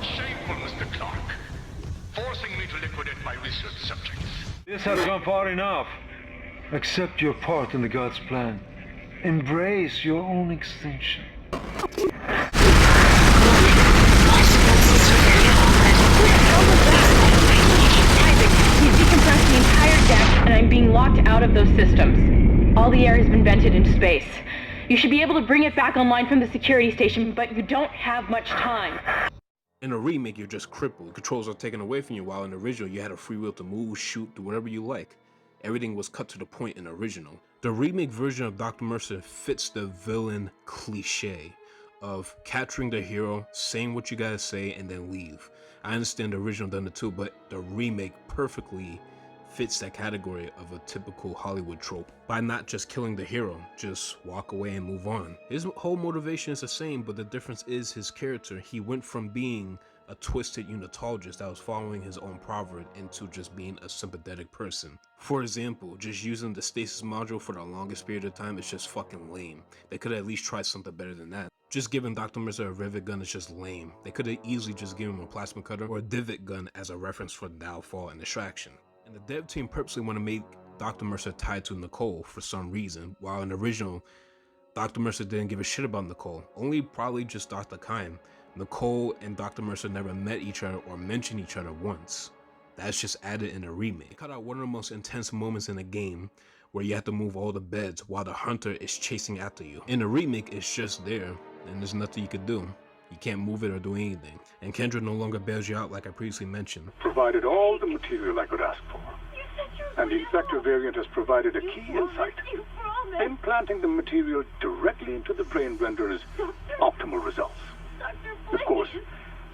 Shameful, Mr. Clark. Forcing me to liquidate my research subjects. This has gone far enough. Accept your part in the God's plan. Embrace your own extinction. He's decompressed the entire deck, and I'm being locked out of those systems. All the air has been vented into space. You should be able to bring it back online from the security station, but you don't have much time. In a remake, you're just crippled. Controls are taken away from you, while in the original, you had a free will to move, shoot, do whatever you like. Everything was cut to the point in the original. The remake version of Dr. Mercer fits the villain cliche of capturing the hero, saying what you gotta say, and then leave. I understand the original done it too, but the remake perfectly fits that category of a typical Hollywood trope by not just killing the hero, just walk away and move on. His whole motivation is the same, but the difference is his character. He went from being a twisted unitologist that was following his own proverb into just being a sympathetic person. For example, just using the stasis module for the longest period of time is just fucking lame. They could have at least tried something better than that. Just giving Dr. Mercer a rivet gun is just lame. They could have easily just given him a plasma cutter or a divot gun as a reference for downfall and distraction. And the dev team purposely want to make Dr. Mercer tied to Nicole for some reason, while in the original, Dr. Mercer didn't give a shit about Nicole, only probably just Dr. 𝐻𝐿. Nicole and Dr. Mercer never met each other or mentioned each other once. That's just added in a remake. They cut out one of the most intense moments in the game where you have to move all the beds while the hunter is chasing after you. In the remake, it's just there, and there's nothing you could do. You can't move it or do anything. And Kendra no longer bails you out like I previously mentioned. Provided all the material I could ask for. And the infector variant has provided a key insight. Implanting the material directly into the brain renders optimal results. Of course,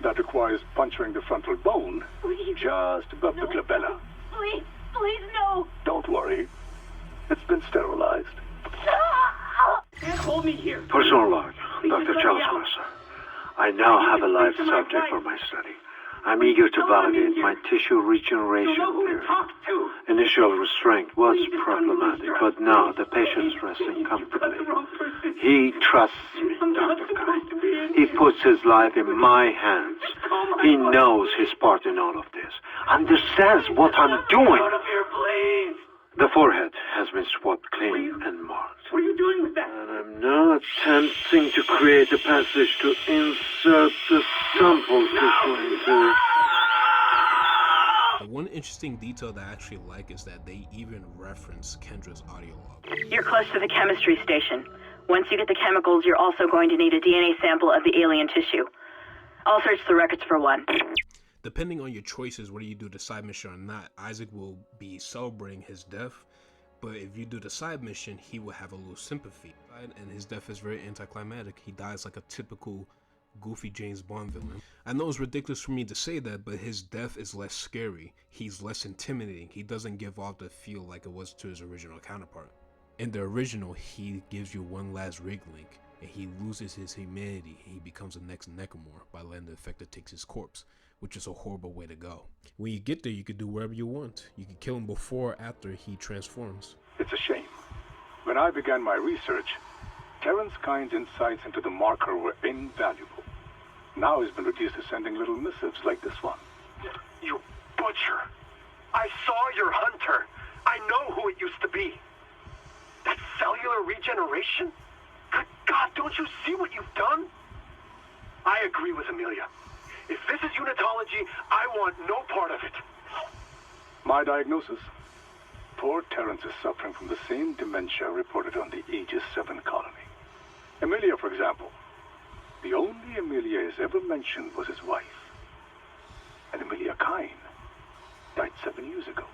that requires puncturing the frontal bone just above the glabella. Please, no! Don't worry. It's been sterilized. Hold me here. Personal log, Dr. Charles Mercer. I now have a live subject for my study. I'm eager to validate my tissue regeneration theory. Initial restraint was problematic, but now the patient's resting comfortably. He trusts me, Dr. 𝐻𝐿. He puts his life in my hands. He knows his part in all of this, understands what I'm doing. The forehead has been swabbed clean and marked. What are you doing with that? And I'm now attempting to create a passage to insert the sample tissue into... One interesting detail that I actually like is that they even reference Kendra's audiolog. You're close to the chemistry station. Once you get the chemicals, you're also going to need a DNA sample of the alien tissue. I'll search the records for one. Depending on your choices, whether you do the side mission or not, Isaac will be celebrating his death. But if you do the side mission, he will have a little sympathy. And his death is very anticlimactic. He dies like a typical goofy James Bond villain. I know it's ridiculous for me to say that, but his death is less scary. He's less intimidating. He doesn't give off the feel like it was to his original counterpart. In the original, he gives you one last rig link, and he loses his humanity, and he becomes the next Necromorph by letting the infected take his corpse, which is a horrible way to go. When you get there, you can do whatever you want. You can kill him before or after he transforms. It's a shame. When I began my research, 𝐻𝐿's insights into the marker were invaluable. Now he's been reduced to sending little missives like this one. You butcher! I saw your hunter! I know who it used to be! That cellular regeneration? Good God, don't you see what you've done? I agree with Amelia. If this is unitology, I want no part of it. My diagnosis? Poor Terrence is suffering from the same dementia reported on the Aegis 7 colony. Amelia, for example. The only Amelia he's ever mentioned was his wife. And Amelia 𝐻𝐿 died 7 years ago.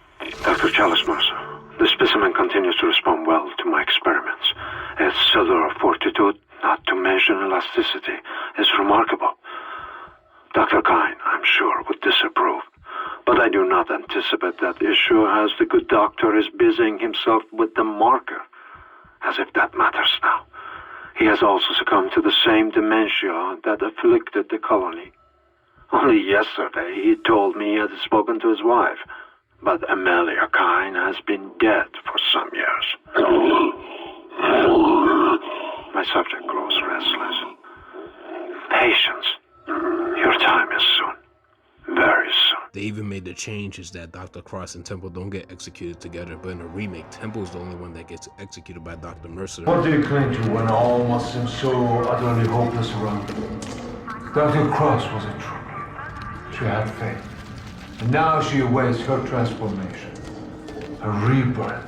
Dr. Chalice Mercer, the specimen continues to respond well to my experiments. Its cellular fortitude, not to mention elasticity, is remarkable. Dr. 𝐻𝐿, I'm sure, would disapprove. But I do not anticipate that issue, as the good doctor is busying himself with the marker. As if that matters now. He has also succumbed to the same dementia that afflicted the colony. Only yesterday he told me he had spoken to his wife, but Amelia 𝐻𝐿 has been dead for some years. My subject grows restless. Patience. Your time is soon. Very soon. They even made the changes that Dr. Cross and Temple don't get executed together, but in the remake, Temple's the only one that gets executed by Dr. Mercer. What do you cling to when all must seem so utterly hopeless around you? Dr. Cross was a true believer. She had faith. And now she awaits her transformation. A rebirth.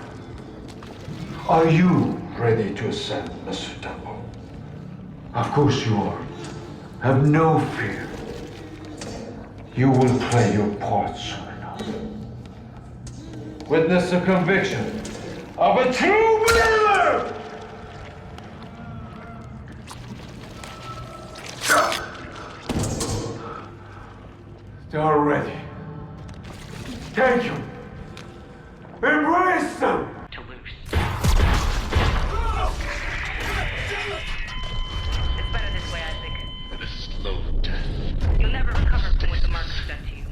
Are you ready to ascend, Mr. Temple? Of course you are. Have no fear. You will play your part soon enough. Witness the conviction of a true believer! They are ready. Take them. Embrace them. It's better this way, Isaac. The slow death. You'll never recover from what the marker's done to you.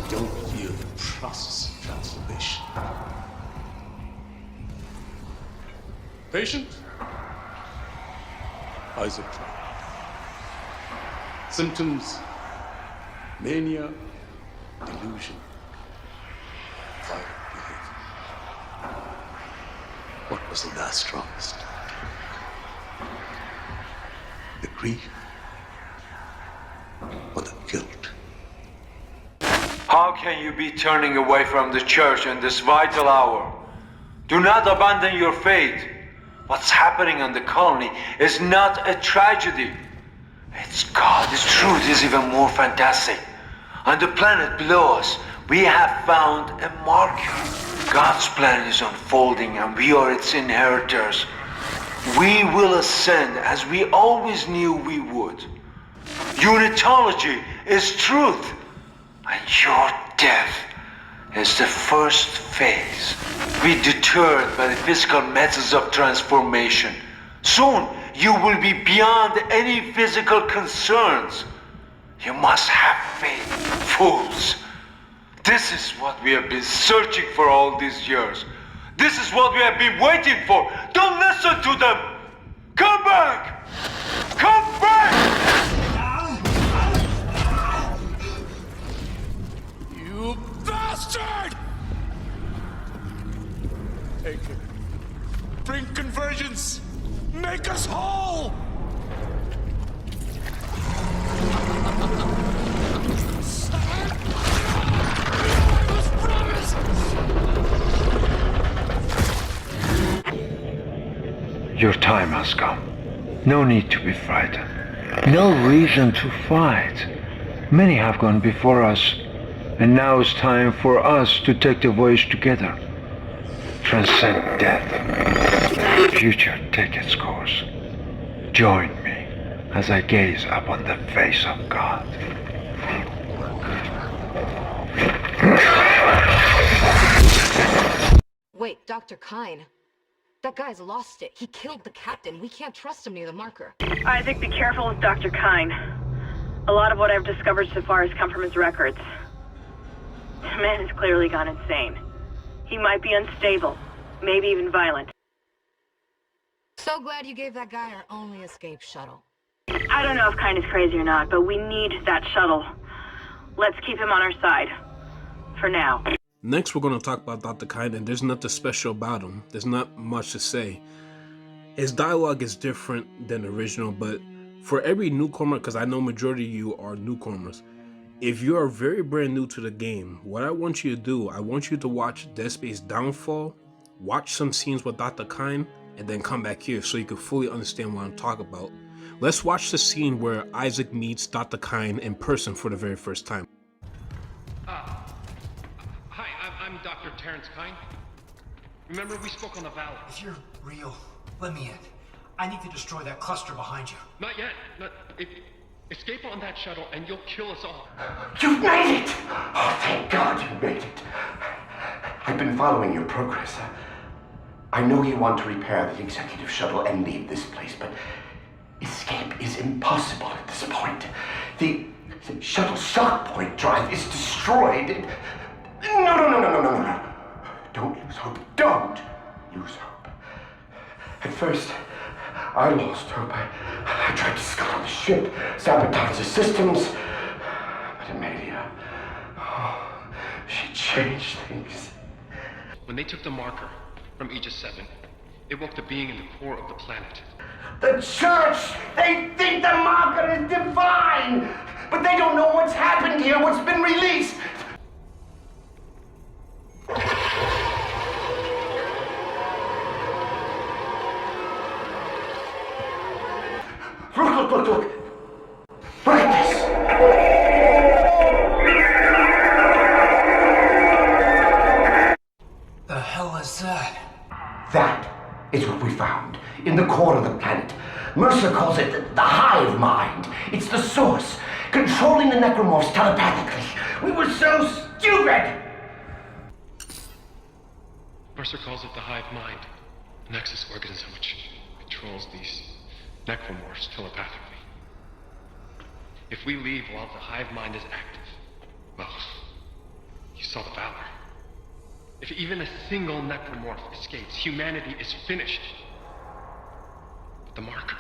Don't fear the process of transformation. Patient? Isaac. Symptoms: mania, delusion, violent behavior. What was the last strongest? The grief or the guilt? How can you be turning away from the church in this vital hour? Do not abandon your faith. What's happening on the colony is not a tragedy. It's God. This truth is even more fantastic. On the planet below us, we have found a marker. God's plan is unfolding and we are its inheritors. We will ascend as we always knew we would. Unitology is truth, and your death is the first phase. Be deterred by the physical methods of transformation. Soon, you will be beyond any physical concerns. You must have faith, fools. This is what we have been searching for all these years. This is what we have been waiting for. Don't listen to them. Come back! Come back! You bastard! Take it. Bring convergence. Make us whole! Your time has come. No need to be frightened. No reason to fight. Many have gone before us, and now it's time for us to take the voyage together. Transcend death. Future take its course. Join me as I gaze upon the face of God. Wait, Dr. 𝐻𝐿. That guy's lost it. He killed the captain. We can't trust him near the marker. Isaac, be careful with Dr. 𝐻𝐿. A lot of what I've discovered so far has come from his records. The man has clearly gone insane. He might be unstable, maybe even violent. So glad you gave that guy our only escape shuttle. I don't know if 𝐻𝐿 is crazy or not, but we need that shuttle. Let's keep him on our side. For now. Next, we're going to talk about Dr. 𝐻𝐿, and there's nothing special about him. There's not much to say. His dialogue is different than the original, but for every newcomer, because I know majority of you are newcomers, if you are very brand new to the game, what I want you to do, I want you to watch Dead Space Downfall, watch some scenes with Dr. 𝐻𝐿, and then come back here so you can fully understand what I'm talking about. Let's watch the scene where Isaac meets Dr. 𝐻𝐿 in person for the very first time. Hi, I'm Dr. Terrence 𝐻𝐿. Remember, we spoke on the Valor. If you're real, let me in. I need to destroy that cluster behind you. Not yet. Escape on that shuttle and you'll kill us all. You've made it! Oh, thank God you made it. I've been following your progress. I know you want to repair the executive shuttle and leave this place, but escape is impossible at this point. The shuttle shock point drive is destroyed. No. Don't lose hope. Don't lose hope. At first, I lost hope. I tried to scuttle the ship, sabotage the systems. But Amelia, she changed things. When they took the marker from Aegis 7, it woke the being in the core of the planet. The church! They think the marker is divine! But they don't know what's happened here, what's been released! Look! Look at this! The hell is that? That is what we found, in the core of the planet. Mercer calls it the hive mind. It's the source, controlling the Necromorphs telepathically. We were so stupid! Mercer calls it the hive mind, a nexus organism which controls these Necromorphs telepathically. If we leave while the hive mind is active, well, you saw the Valor. If even a single Necromorph escapes, humanity is finished. But the marker.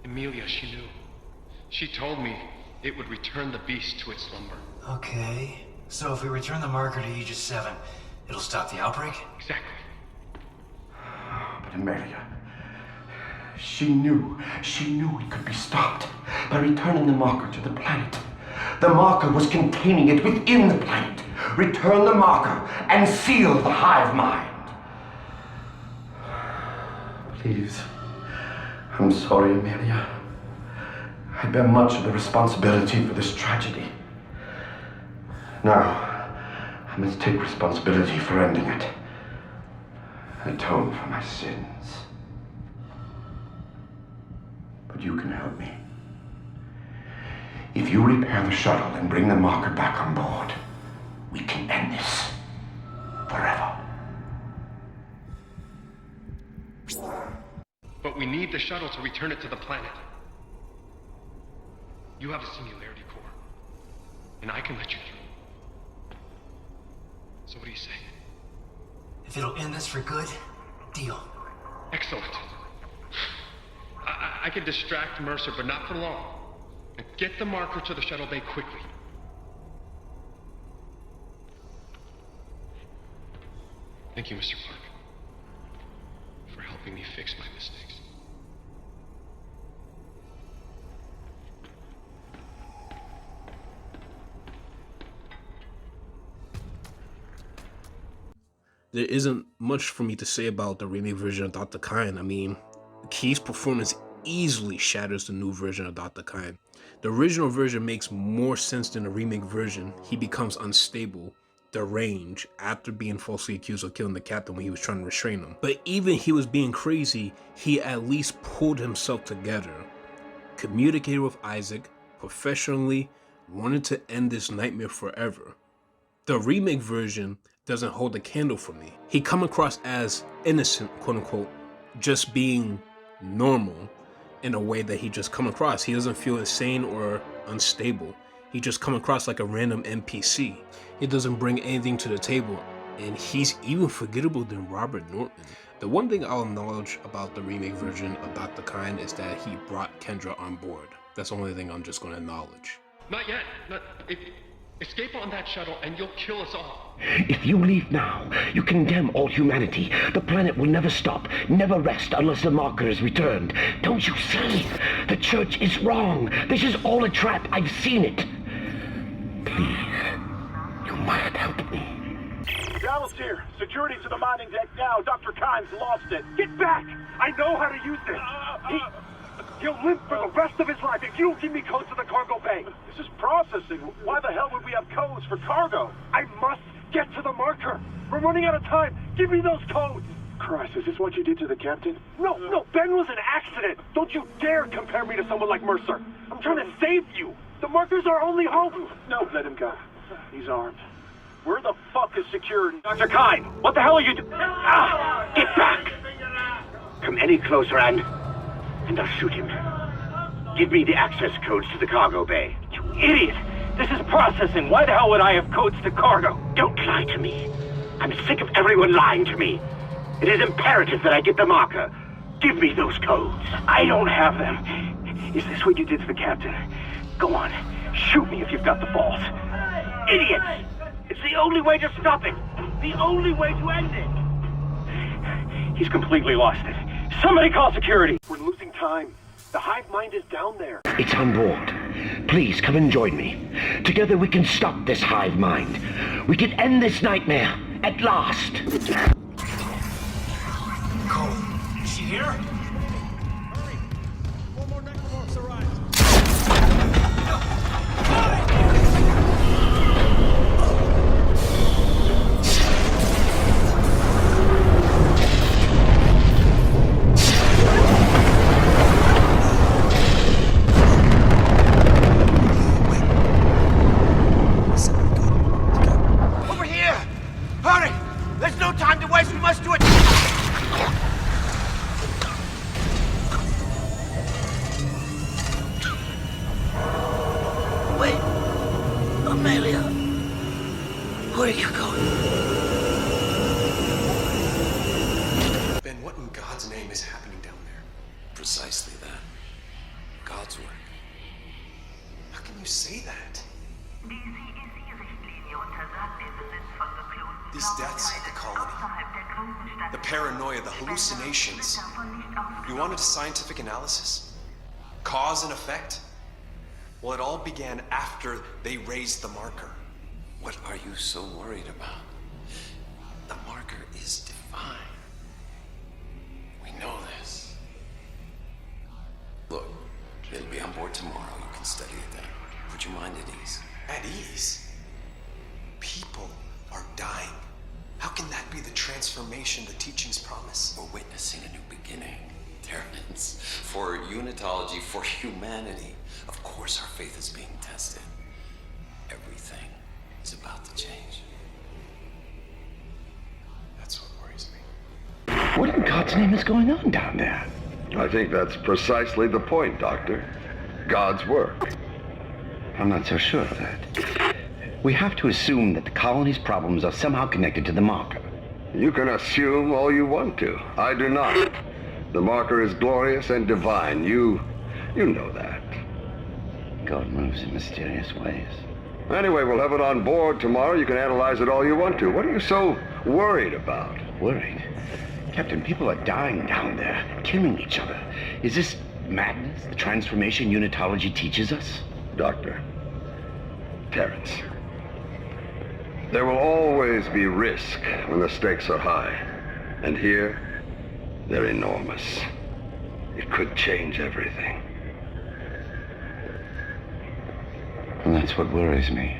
Amelia, she knew. She told me it would return the beast to its slumber. Okay, so if we return the marker to Aegis 7, it'll stop the outbreak? Exactly. But Amelia, she knew it could be stopped by returning the marker to the planet. The marker was containing it within the planet. Return the marker and seal the hive mind. Please. I'm sorry, Amelia. I bear much of the responsibility for this tragedy. Now, I must take responsibility for ending it. Atone for my sins. But you can help me. If you repair the shuttle and bring the marker back on board, we can end this forever. But we need the shuttle to return it to the planet. You have a singularity core, and I can let you through. So what do you say? If it'll end this for good, deal. Excellent. I can distract Mercer, but not for long. And get the marker to the shuttle bay quickly. Thank you, Mr. Clark, for helping me fix my mistakes. There isn't much for me to say about the remake version of Dr. 𝐻𝐿. I mean, 𝐾𝐻's performance easily shatters the new version of Dr. 𝐻𝐿. The original version makes more sense than the remake version. He becomes unstable, deranged, after being falsely accused of killing the captain when he was trying to restrain him. But even he was being crazy, he at least pulled himself together, communicated with Isaac, professionally, wanted to end this nightmare forever. The remake version doesn't hold a candle for me. He come across as innocent, quote unquote, just being normal in a way that he just come across. He doesn't feel insane or unstable. He just come across like a random NPC. He doesn't bring anything to the table, and he's even forgettable than Robert Norton. The one thing I'll acknowledge about the remake version of Dr. 𝐻𝐿 is that he brought Kendra on board. That's the only thing I'm just going to acknowledge. Not yet. Escape on that shuttle and you'll kill us all. If you leave now, you condemn all humanity. The planet will never stop, never rest unless the marker is returned. Don't you see? The church is wrong. This is all a trap. I've seen it. Please, you must help me. Dallas here. Security to the mining deck now. Dr. 𝐻𝐿's lost it. Get back! I know how to use this. He'll live for the rest of his life if you don't give me codes to the cargo bay. This is processing. Why the hell would we have codes for cargo? I must get to the marker. We're running out of time. Give me those codes. Christ, is this what you did to the captain? No, Ben was an accident. Don't you dare compare me to someone like Mercer. I'm trying to save you. The marker's our only hope. No, let him go. He's armed. Where the fuck is security? Dr. 𝐻𝐿, what the hell are you doing? Get back! Come any closer and I'll shoot him. Give me the access codes to the cargo bay. You idiot! This is processing. Why the hell would I have codes to cargo? Don't lie to me. I'm sick of everyone lying to me. It is imperative that I get the marker. Give me those codes. I don't have them. Is this what you did to the captain? Go on. Shoot me if you've got the balls. Idiots! It's the only way to stop it. The only way to end it. He's completely lost it. Somebody call security. We're losing time. The hive mind is down there. It's on board. Please come and join me. Together we can stop this hive mind. We can end this nightmare at last. Nicole, is she here? Hurry! Four more Necromorphs arrived. Where are you going? Ben, what in God's name is happening down there? Precisely that. God's work. How can you say that? These deaths at the colony, the paranoia, the hallucinations. You wanted a scientific analysis? Cause and effect? Well, it all began after they raised the marker. What are you so worried about? The marker is divine. We know this. Look, it'll be on board tomorrow. You can study it then. Put your mind at ease. At ease? People are dying. How can that be the transformation the teachings promise? We're witnessing a new beginning. Terrence, for unitology, for humanity. Of course our faith is being tested. Everything is about to change. That's what worries me. What in God's name is going on down there? I think that's precisely the point, Doctor. God's work. I'm not so sure of that. We have to assume that the colony's problems are somehow connected to the marker. You can assume all you want to. I do not. The marker is glorious and divine. You know that. God moves in mysterious ways. Anyway, we'll have it on board tomorrow. You can analyze it all you want to. What are you so worried about? Worried? Captain, people are dying down there, killing each other. Is this madness, the transformation unitology teaches us? Doctor, Terrence, there will always be risk when the stakes are high. And here, they're enormous. It could change everything. And that's what worries me.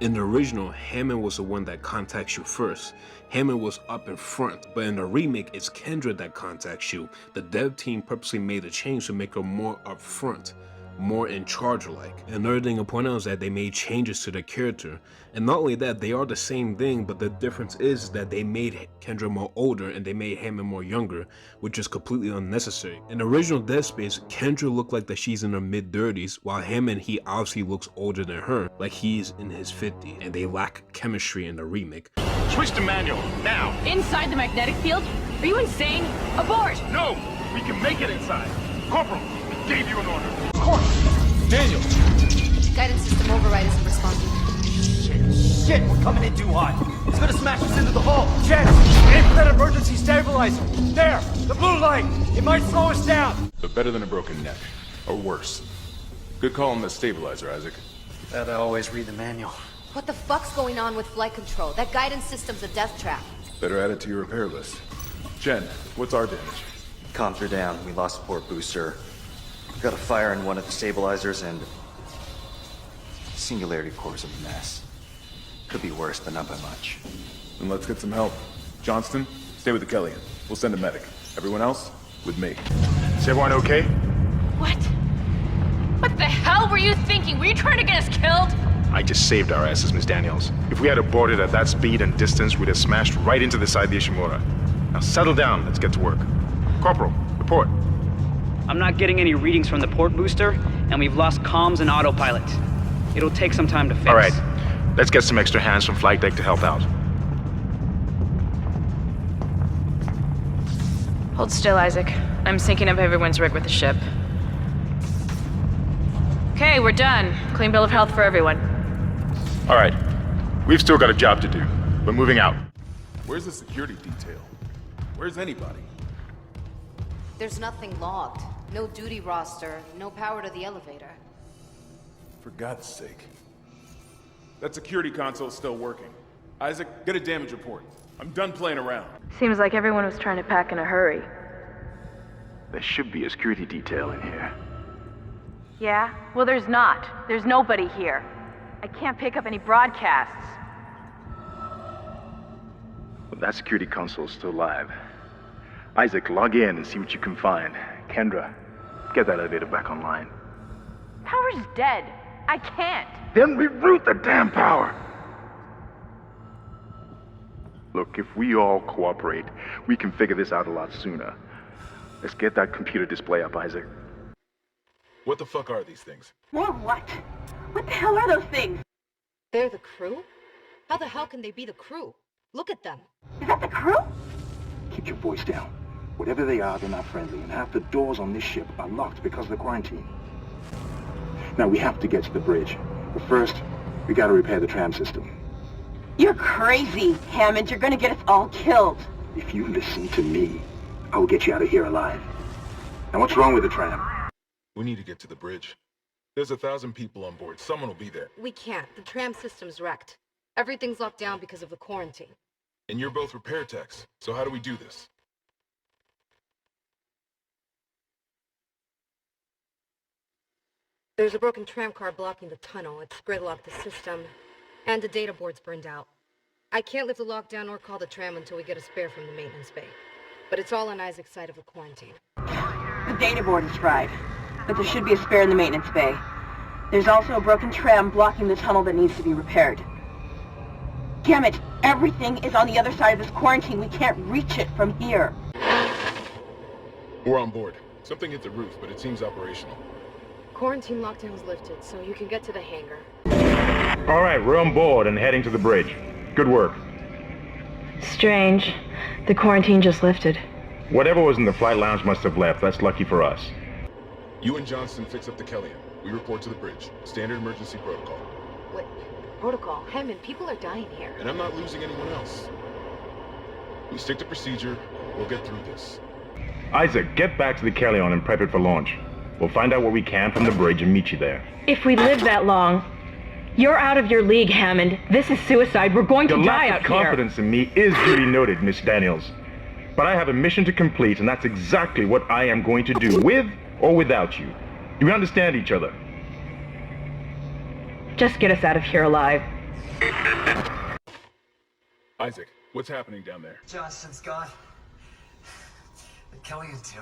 In the original, Hammond was the one that contacts you first. Hammond was up in front, but in the remake, it's Kendra that contacts you. The dev team purposely made a change to make her more up front, more in charge like. Another thing to point out is that they made changes to the character. And not only that, they are the same thing, but the difference is that they made Kendra more older and they made Hammond more younger, which is completely unnecessary. In the original Dead Space, Kendra looked like that she's in her mid-30s, while Hammond, he obviously looks older than her, like he's in his 50s, and they lack chemistry in the remake. Switch to manual, now! Inside the magnetic field? Are you insane? Abort! No! We can make it inside! Corporal, we gave you an order. Of course! Daniel! Guidance system override isn't responding. Shit, we're coming in too hot. It's gonna smash us into the hull. Jen, aim for that emergency stabilizer. There, the blue light. It might slow us down. But better than a broken neck. Or worse. Good call on the stabilizer, Isaac. Gotta always read the manual. What the fuck's going on with flight control? That guidance system's a death trap. Better add it to your repair list. Jen, what's our damage? Comms are down. We lost the port booster. Got a fire in one of the stabilizers and... Singularity core's a mess. Could be worse, but not by much. Then let's get some help. Johnston, stay with the Kellyan. We'll send a medic. Everyone else, with me. Is everyone okay? What? What the hell were you thinking? Were you trying to get us killed? I just saved our asses, Miss Daniels. If we had aborted at that speed and distance, we'd have smashed right into the side of the Ishimura. Now settle down, let's get to work. Corporal, report. I'm not getting any readings from the port booster, and we've lost comms and autopilot. It'll take some time to fix. All right, let's get some extra hands from flight deck to help out. Hold still, Isaac. I'm syncing up everyone's rig with the ship. Okay, we're done. Clean bill of health for everyone. All right, we've still got a job to do, but moving out. Where's the security detail? Where's anybody? There's nothing logged. No duty roster, no power to the elevator. For God's sake. That security console's still working. Isaac, get a damage report. I'm done playing around. Seems like everyone was trying to pack in a hurry. There should be a security detail in here. Yeah? Well, there's not. There's nobody here. I can't pick up any broadcasts. Well, that security console's still live. Isaac, log in and see what you can find. Kendra, get that elevator back online. Power's dead. I can't. Then reroute the damn power! Look, if we all cooperate, we can figure this out a lot sooner. Let's get that computer display up, Isaac. What the fuck are these things? More what? What the hell are those things? They're the crew? How the hell can they be the crew? Look at them. Is that the crew? Keep your voice down. Whatever they are, they're not friendly, and half the doors on this ship are locked because of the quarantine. Now, we have to get to the bridge. But first, we gotta repair the tram system. You're crazy, Hammond. You're gonna get us all killed. If you listen to me, I will get you out of here alive. Now, what's wrong with the tram? We need to get to the bridge. There's 1,000 people on board. Someone will be there. We can't. The tram system's wrecked. Everything's locked down because of the quarantine. And you're both repair techs, so how do we do this? There's a broken tram car blocking the tunnel. It's gridlocked the system, and the data board's burned out. I can't lift the lockdown or call the tram until we get a spare from the maintenance bay. But it's all on Isaac's side of the quarantine. The data board is fried, but there should be a spare in the maintenance bay. There's also a broken tram blocking the tunnel that needs to be repaired. Damn it! Everything is on the other side of this quarantine. We can't reach it from here. We're on board. Something hit the roof, but it seems operational. quarantine lockdown's lifted, so you can get to the hangar. All right, we're on board and heading to the bridge. Good work. Strange. The quarantine just lifted. Whatever was in the flight lounge must have left. That's lucky for us. You and Johnston fix up the 𝐾𝐿IAN. We report to the bridge. Standard emergency protocol. What? Protocol? Hammond, people are dying here. And I'm not losing anyone else. We stick to procedure. We'll get through this. Isaac, get back to the 𝐾𝐿IAN and prep it for launch. We'll find out what we can from the bridge and meet you there. If we live that long, you're out of your league, Hammond. This is suicide. We're going to die out here. Your lack of confidence in me is duly noted, Miss Daniels. But I have a mission to complete, and that's exactly what I am going to do, with or without you. Do we understand each other? Just get us out of here alive. Isaac, what's happening down there? Johnston's gone. The 𝐾𝐿IAN too.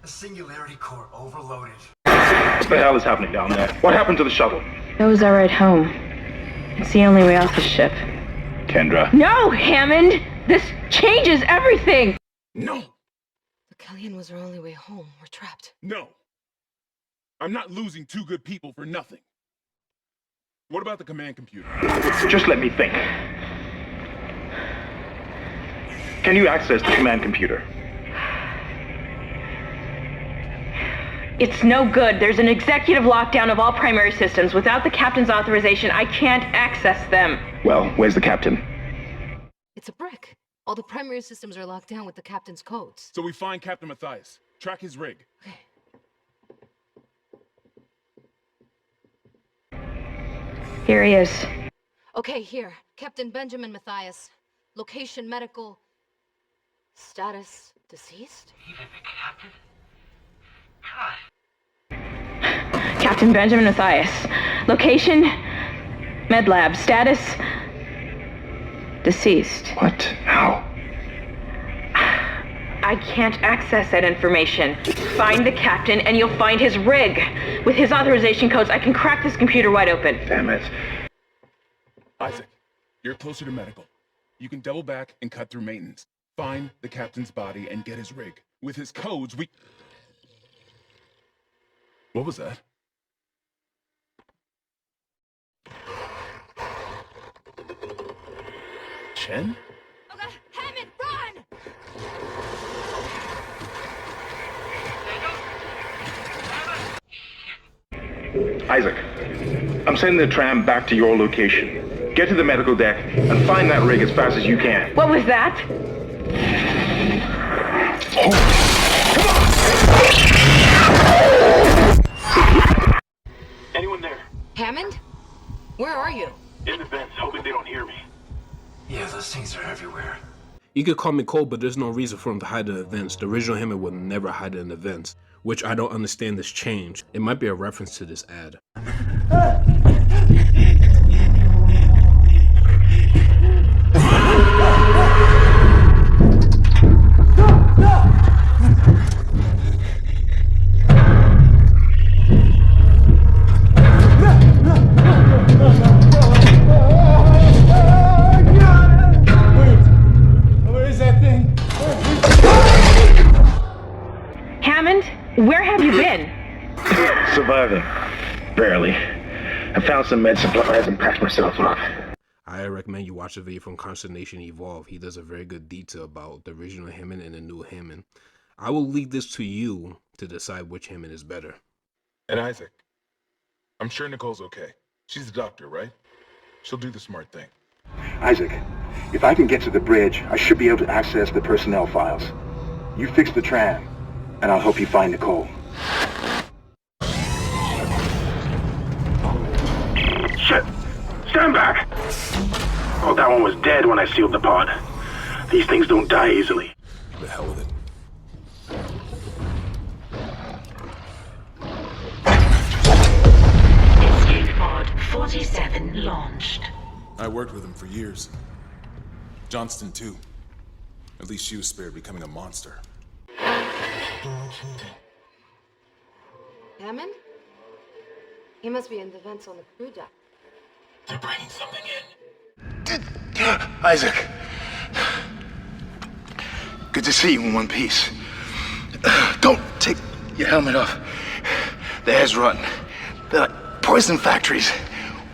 The singularity core overloaded. What the hell is happening down there? What happened to the shuttle? That was our ride home. It's the only way off the ship. Kendra. No, Hammond! This changes everything! No! The 𝐾𝐿IAN was our only way home. We're trapped. No! I'm not losing two good people for nothing. What about the command computer? Just let me think. Can you access the command computer? It's no good. There's an executive lockdown of all primary systems. Without the captain's authorization, I can't access them. Well, where's the captain? It's a brick. All the primary systems are locked down with the captain's codes. So we find Captain Matthias. Track his rig. Okay. Here he is. Okay, here. Captain Benjamin Matthias. Location medical. Status deceased? Even the captain? God. Captain Benjamin Matthias. Location, med lab. Status, deceased. What? How? I can't access that information. Find the captain and you'll find his rig. With his authorization codes, I can crack this computer wide open. Damn it. Isaac, you're closer to medical. You can double back and cut through maintenance. Find the captain's body and get his rig. With his codes, we... What was that? Chen? Okay, Hammond, run! Isaac, I'm sending the tram back to your location. Get to the medical deck and find that rig as fast as you can. What was that? Anyone there? Hammond? Where are you? In the vents, hoping they don't hear me. Yeah, those things are everywhere. You could call me Nicole, but there's no reason for him to hide in events. The original Hammond would never hide in events, which I don't understand this change. It might be a reference to this ad. Where have you been? Surviving. Barely. I found some med supplies and patched myself up. I recommend you watch the video from Assassination Evolve. He does a very good detail about the original Hammond and the new Hammond. I will leave this to you to decide which Hammond is better. And Isaac, I'm sure Nicole's okay. She's the doctor, right? She'll do the smart thing. Isaac, if I can get to the bridge, I should be able to access the personnel files. You fix the tram, and I'll help you find Nicole. Shit! Stand back! Oh, that one was dead when I sealed the pod. These things don't die easily. The hell with it. Escape pod 47 launched. I worked with him for years. Johnston, too. At least she was spared becoming a monster. Hammond? He must be in the vents on the crew deck. They're bringing something in. Isaac. Good to see you in one piece. Don't take your helmet off. The air's rotten. They're like poison factories.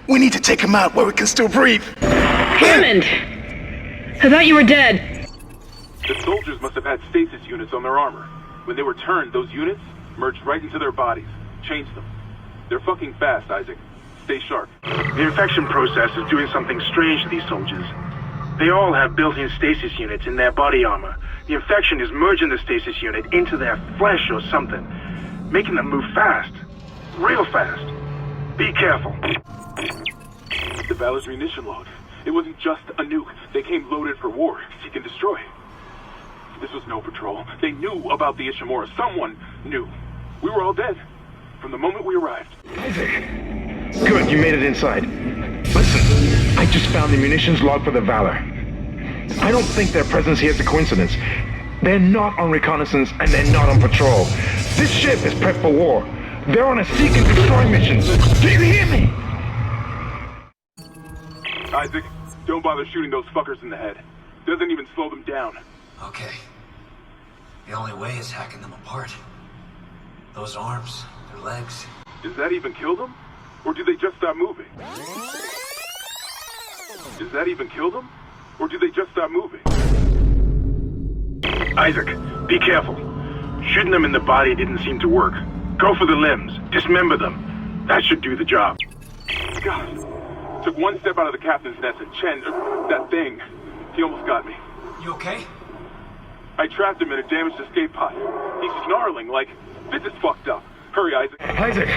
We need to take them out where we can still breathe. Hammond! I thought you were dead. The soldiers must have had stasis units on their armor. When they were turned, those units merged right into their bodies. Changed them. They're fucking fast, Isaac. Stay sharp. The infection process is doing something strange to these soldiers. They all have built-in stasis units in their body armor. The infection is merging the stasis unit into their flesh or something, making them move fast. Real fast. Be careful. The Valor's munition log. It wasn't just a nuke. They came loaded for war, seek and destroy. This was no patrol. They knew about the 𝐈'𝐿. Someone knew. We were all dead from the moment we arrived. Isaac! Good, you made it inside. Listen, I just found the munitions log for the Valor. I don't think their presence here is a coincidence. They're not on reconnaissance and they're not on patrol. This ship is prepped for war. They're on a seek and destroy mission. Do you hear me? Isaac, don't bother shooting those fuckers in the head. Doesn't even slow them down. Okay. The only way is hacking them apart. Those arms, their legs. Does that even kill them? Or do they just stop moving? Does that even kill them? Or do they just stop moving? Isaac, be careful. Shooting them in the body didn't seem to work. Go for the limbs. Dismember them. That should do the job. God. Took one step out of the captain's nest and Chen, that thing, he almost got me. You okay? I trapped him in a damaged escape pod. He's snarling like, this is fucked up. Hurry, Isaac. Isaac.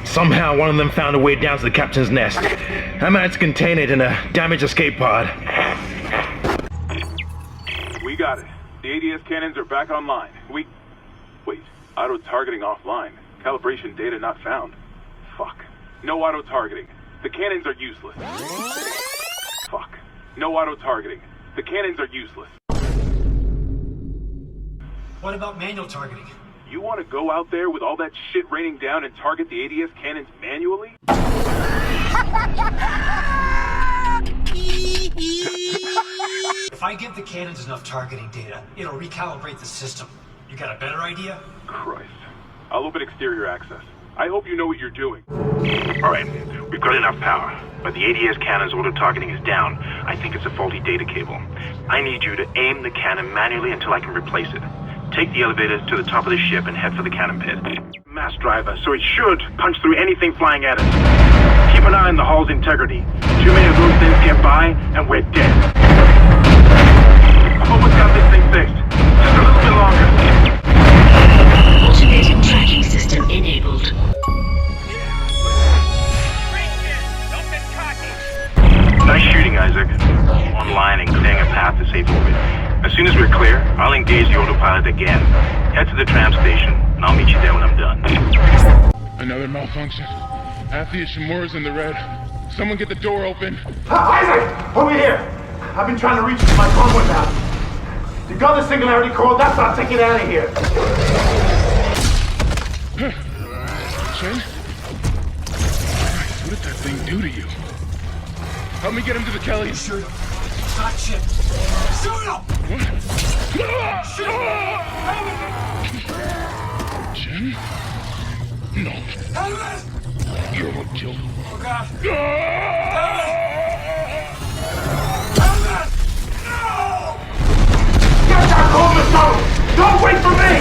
Somehow one of them found a way down to the captain's nest. I managed to contain it in a damaged escape pod. We got it. The ADS cannons are back online. Wait, auto-targeting offline. Calibration data not found. Fuck. No auto-targeting. The cannons are useless. Fuck. No auto-targeting. The cannons are useless. What about manual targeting? You want to go out there with all that shit raining down and target the ADS cannons manually? If I give the cannons enough targeting data, it'll recalibrate the system. You got a better idea? Christ. I'll open exterior access. I hope you know what you're doing. Alright, we've got enough power, but the ADS cannon's auto-targeting is down. I think it's a faulty data cable. I need you to aim the cannon manually until I can replace it. Take the elevator to the top of the ship and head for the cannon pit. Mass driver, so it should punch through anything flying at us. Keep an eye on the hull's integrity. Too many of those things get by, and we're dead. I've almost got this thing fixed. Just a little bit longer. Automated tracking system enabled. Nice shooting, Isaac. Online and clearing a path to safe orbit. As soon as we're clear, I'll engage the autopilot again. Head to the tram station, and I'll meet you there when I'm done. Another malfunction. Half the 𝐈'𝐿's in the red. Someone get the door open. Isaac! Over here! I've been trying to reach my convoy now. You got the singularity core, that's our ticket out of here. Chen? What did that thing do to you? Help me get him to the Kelly. Shoot him. It's not shit. Shoot him! What? Shoot him! Chen? No. Hammond! You're what killed him. Oh, God. Hammond! Hammond! No! Get that core, Nicole! Don't wait for me!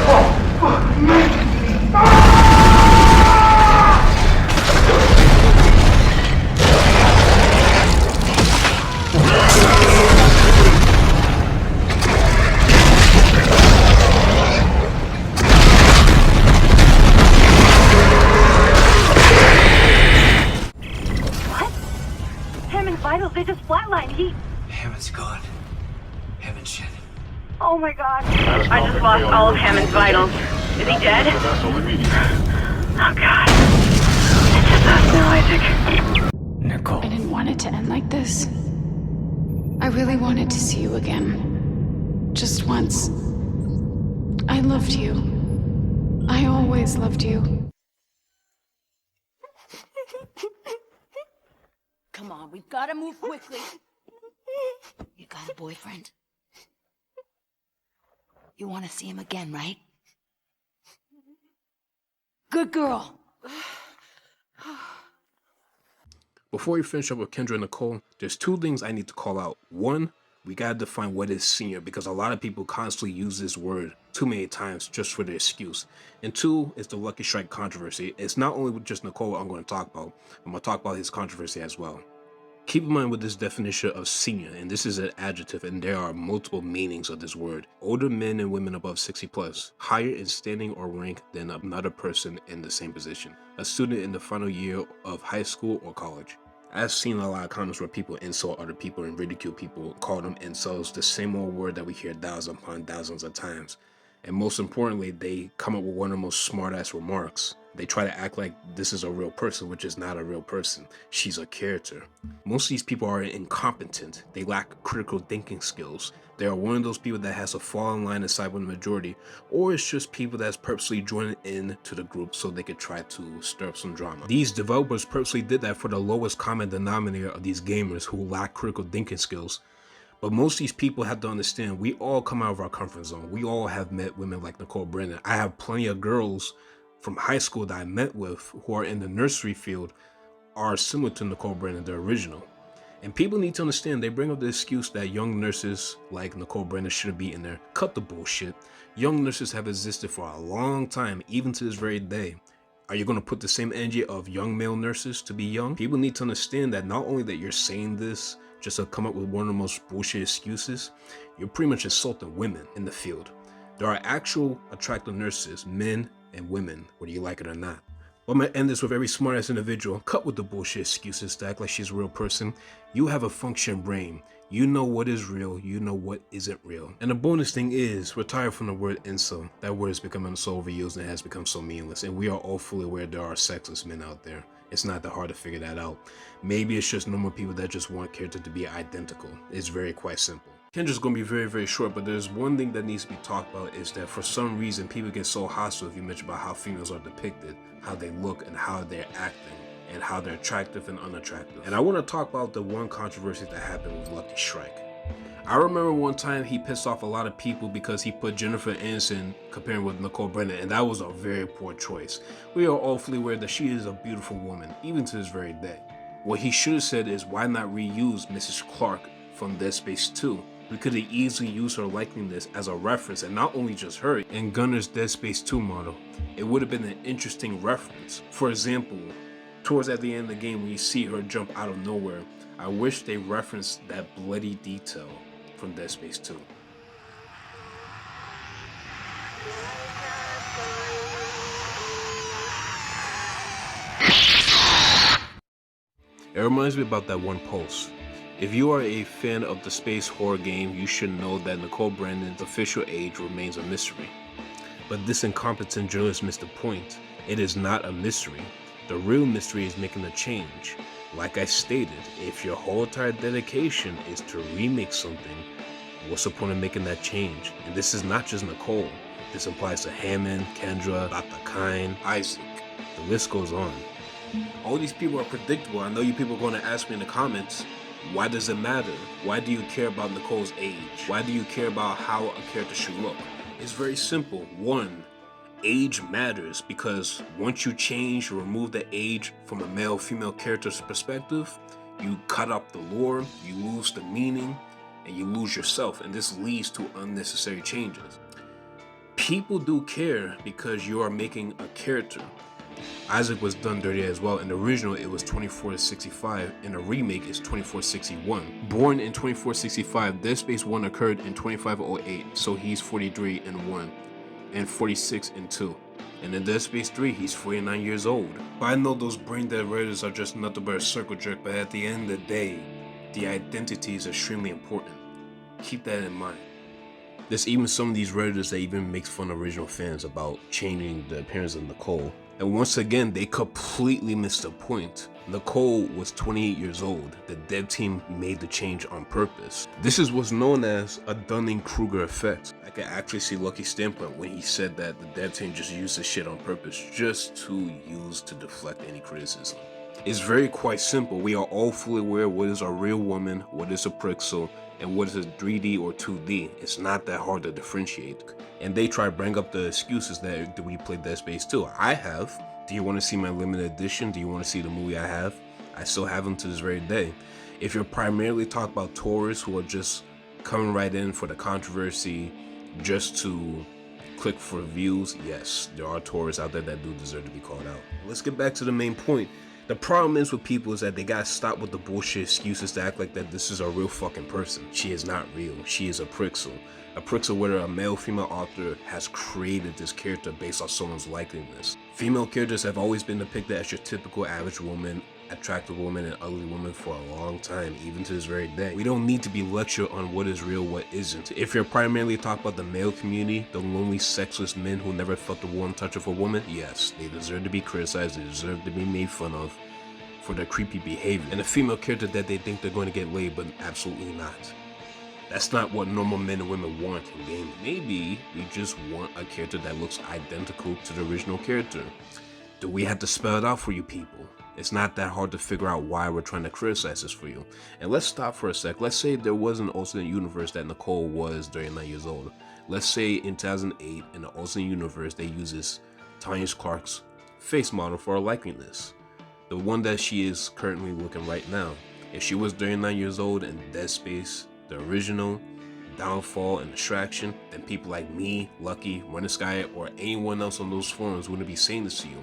Oh, fuck me! Ah! Vitals, they just flatlined. Hammond's gone. Hammond shit. Oh my god. I just lost all of Hammond's vitals. Is he dead? Oh god. It's just us now, Isaac. Nicole. I didn't want it to end like this. I really wanted to see you again. Just once. I loved you. I always loved you. Come on, we've got to move quickly. You got a boyfriend? You want to see him again, right? Good girl. Before we finish up with Kendra and Nicole, there's two things I need to call out. One, we gotta define what is senior, because a lot of people constantly use this word too many times just for their excuse. And two, is the Lucky Strike controversy. It's not only with just Nicole I'm going to talk about, I'm going to talk about his controversy as well. Keep in mind with this definition of senior, and this is an adjective, and there are multiple meanings of this word. Older men and women above 60 plus, higher in standing or rank than another person in the same position. A student in the final year of high school or college. I've seen a lot of comments where people insult other people and ridicule people, call them incels, the same old word that we hear thousands upon thousands of times. And most importantly, they come up with one of the most smart-ass remarks. They try to act like this is a real person, which is not a real person. She's a character. Most of these people are incompetent. They lack critical thinking skills. They are one of those people that has to fall in line and side with the majority, or it's just people that's purposely joining in to the group so they could try to stir up some drama. These developers purposely did that for the lowest common denominator of these gamers who lack critical thinking skills. But most of these people have to understand, we all come out of our comfort zone. We all have met women like Nicole Brennan. I have plenty of girls from high school that I met with who are in the nursery field are similar to Nicole Brennan, the original. And people need to understand, they bring up the excuse that young nurses like Nicole Brennan shouldn't be in there. Cut the bullshit. Young nurses have existed for a long time, even to this very day. Are you going to put the same energy of young male nurses to be young? People need to understand that not only that you're saying this just to come up with one of the most bullshit excuses, you're pretty much insulting women in the field. There are actual attractive nurses, men and women, whether you like it or not. But I'm going to end this with every smart-ass individual. Cut with the bullshit excuses to act like she's a real person. You have a functioning brain. You know what is real. You know what isn't real. And the bonus thing is, we're tired from the word incel. That word is becoming so overused and it has become so meaningless. And we are all fully aware there are sexless men out there. It's not that hard to figure that out. Maybe it's just normal people that just want character to be identical. It's very quite simple. Kendra's gonna be very, very short, but there's one thing that needs to be talked about is that for some reason people get so hostile if you mention about how females are depicted, how they look and how they're acting, and how they're attractive and unattractive. And I want to talk about the one controversy that happened with Lucky Strike. I remember one time he pissed off a lot of people because he put Jennifer Aniston comparing with Nicole Brennan, and that was a very poor choice. We are all fully aware that she is a beautiful woman, even to this very day. What he should have said is, why not reuse Mrs. Clark from Dead Space 2? We could have easily used her likeliness as a reference, and not only just her, in Gunner's Dead Space 2 model. It would have been an interesting reference. For example, towards at the end of the game when you see her jump out of nowhere, I wish they referenced that bloody detail from Dead Space 2. It reminds me about that one post. If you are a fan of the space horror game, you should know that Nicole Brandon's official age remains a mystery. But this incompetent journalist missed the point. It is not a mystery. The real mystery is making a change. Like I stated, if your whole entire dedication is to remake something, what's the point of making that change? And this is not just Nicole. This applies to Hammond, Kendra, Dr. 𝐻𝐿 𝐀𝐮. The list goes on. All these people are predictable. I know you people are going to ask me in the comments, why does it matter? Why do you care about Nicole's age? Why do you care about how a character should look? It's very simple. One, age matters because once you change or remove the age from a male-female character's perspective, you cut up the lore, you lose the meaning, and you lose yourself, and this leads to unnecessary changes. People do care because you are making a character. Isaac was done dirty as well. In the original, it was 2465. In the remake, it's 2461. Born in 2465, Dead Space 1 occurred in 2508, so he's 43 in 1, and 46 in 2. And in Dead Space 3, he's 49 years old. But I know those brain dead Redditors are just nothing but a circle jerk, but at the end of the day, the identity is extremely important. Keep that in mind. There's even some of these Redditors that even makes fun of original fans about changing the appearance of Nicole. And once again, they completely missed the point. Nicole was 28 years old. The dev team made the change on purpose. This is what's known as a Dunning-Kruger effect. I can actually see Lucky's standpoint when he said that the dev team just used the shit on purpose just to use to deflect any criticism. It's very quite simple. We are all fully aware what is a real woman, what is a pixel, and what is a 3D or 2D. It's not that hard to differentiate. And they try to bring up the excuses that we played Dead Space 2. I have. Do you want to see my limited edition? Do you want to see the movie I have? I still have them to this very day. If you're primarily talking about tourists who are just coming right in for the controversy just to click for views, yes, there are tourists out there that do deserve to be called out. Let's get back to the main point. The problem is with people is that they gotta stop with the bullshit excuses to act like that this is a real fucking person. She is not real. She is a pixel. A pixel where a male-female author has created this character based on someone's likeliness. Female characters have always been depicted as your typical average woman, attractive woman, and ugly woman for a long time, even to this very day. We don't need to be lectured on what is real, what isn't. If you're primarily talking about the male community, the lonely, sexless men who never felt the warm touch of a woman, yes, they deserve to be criticized, they deserve to be made fun of for their creepy behavior. And a female character that they think they're going to get laid, but absolutely not. That's not what normal men and women want in gaming. Maybe we just want a character that looks identical to the original character. Do we have to spell it out for you people? It's not that hard to figure out why we're trying to criticize this for you. And let's stop for a sec. Let's say there was an alternate universe that Nicole was 39 years old. Let's say in 2008, in the alternate universe, they use Tanya Clark's face model for her likeliness. The one that she is currently looking right now. If she was 39 years old in Dead Space, the original, Downfall, and Distraction, then people like me, Lucky, Running Sky, or anyone else on those forums wouldn't be saying this to you.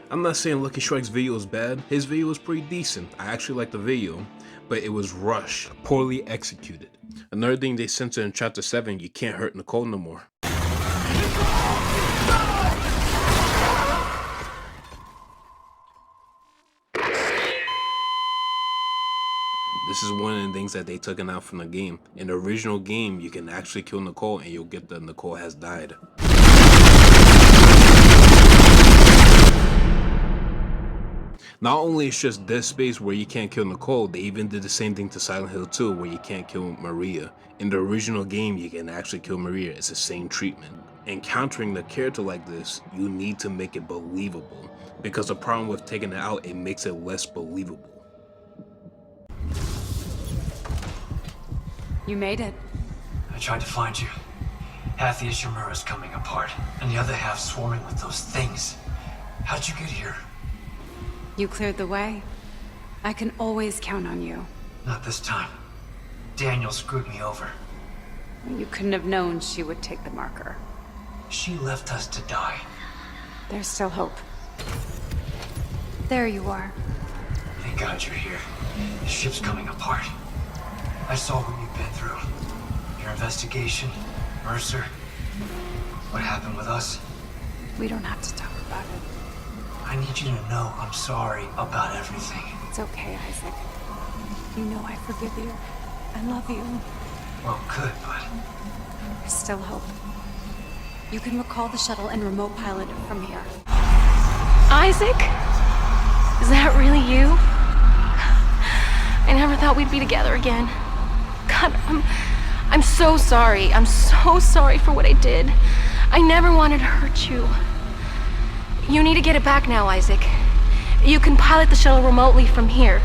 I'm not saying Lucky Strike's video is bad. His video was pretty decent. I actually liked the video, but it was rushed, poorly executed. Another thing they censored in Chapter 7, you can't hurt Nicole no more. This is one of the things that they took out from the game. In the original game, you can actually kill Nicole and you'll get the Nicole has died. Not only is just Dead Space where you can't kill Nicole, they even did the same thing to Silent Hill 2 where you can't kill Maria. In the original game, you can actually kill Maria. It's the same treatment. Encountering the character like this, you need to make it believable. Because the problem with taking it out, it makes it less believable. You made it. I tried to find you. Half the Ishimura is coming apart, and the other half swarming with those things. How'd you get here? You cleared the way. I can always count on you. Not this time. Daniel screwed me over. You couldn't have known she would take the marker. She left us to die. There's still hope. There you are. Thank God you're here. The ship's coming apart. I saw what you've been through. Your investigation, Mercer. What happened with us? We don't have to talk about it. I need you to know I'm sorry about everything. It's okay, Isaac. You know I forgive you. I love you. Well, good, but... There's still hope. You can recall the shuttle and remote pilot it from here. Isaac? Is that really you? I never thought we'd be together again. God, I'm so sorry. I'm so sorry for what I did. I never wanted to hurt you. You need to get it back now, Isaac. You can pilot the shuttle remotely from here.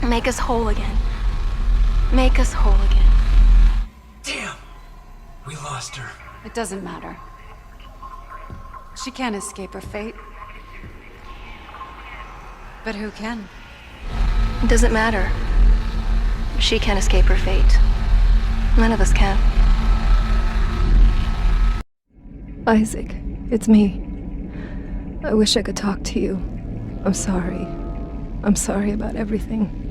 Make us whole again. Make us whole again. Damn! We lost her. It doesn't matter. She can't escape her fate. But who can? It doesn't matter. She can't escape her fate. None of us can. Isaac, it's me. I wish I could talk to you. I'm sorry. I'm sorry about everything.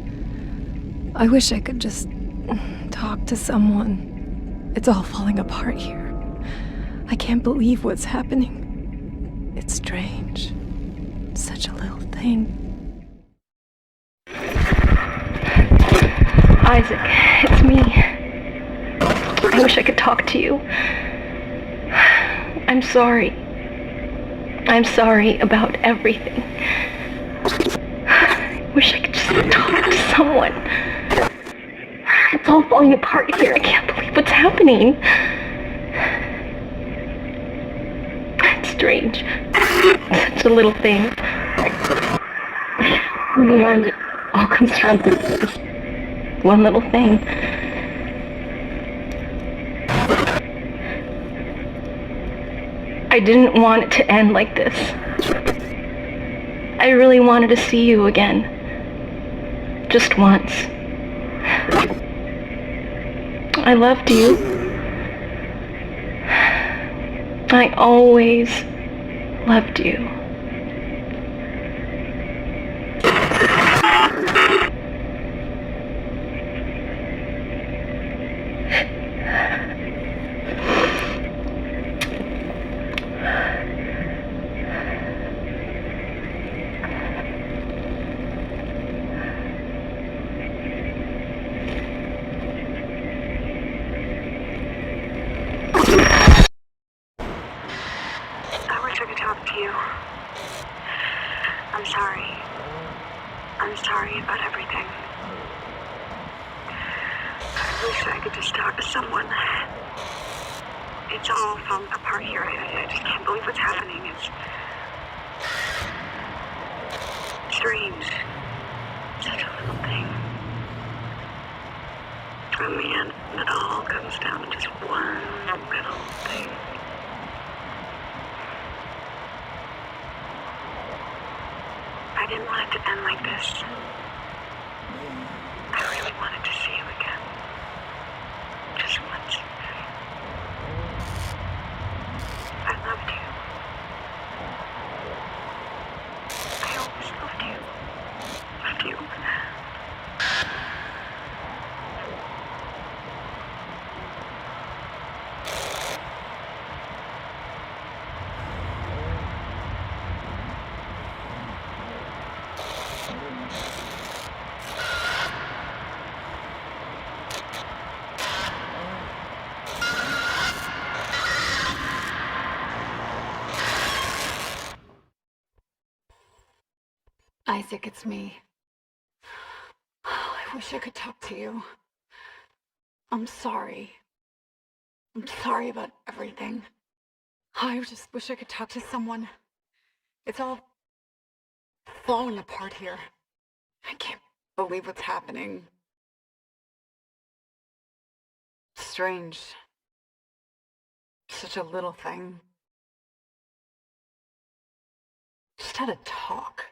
I wish I could just talk to someone. It's all falling apart here. I can't believe what's happening. It's strange. Such a little thing. Isaac, it's me. I wish I could talk to you. I'm sorry. I'm sorry about everything. I wish I could just talk to someone. It's all falling apart here. I can't believe what's happening. It's strange. Such a little thing. In the end, it all comes down to this. one little thing. I didn't want it to end like this. I really wanted to see you again. Just once. I loved you. I always loved you. I'm sorry about everything. I wish I could just talk to someone. It's all falling apart here. I just can't believe what's happening. It's strange. Such a little thing. In the end, it all comes down to just one little thing. I didn't want it to end like this. I really wanted to see you again. Just once. I loved you. I always loved you. Loved you. Isaac, it's me. I wish I could talk to you. I'm sorry. I'm sorry about everything. I just wish I could talk to someone. It's all falling apart here. I can't believe what's happening. Strange. Such a little thing. Just had a talk.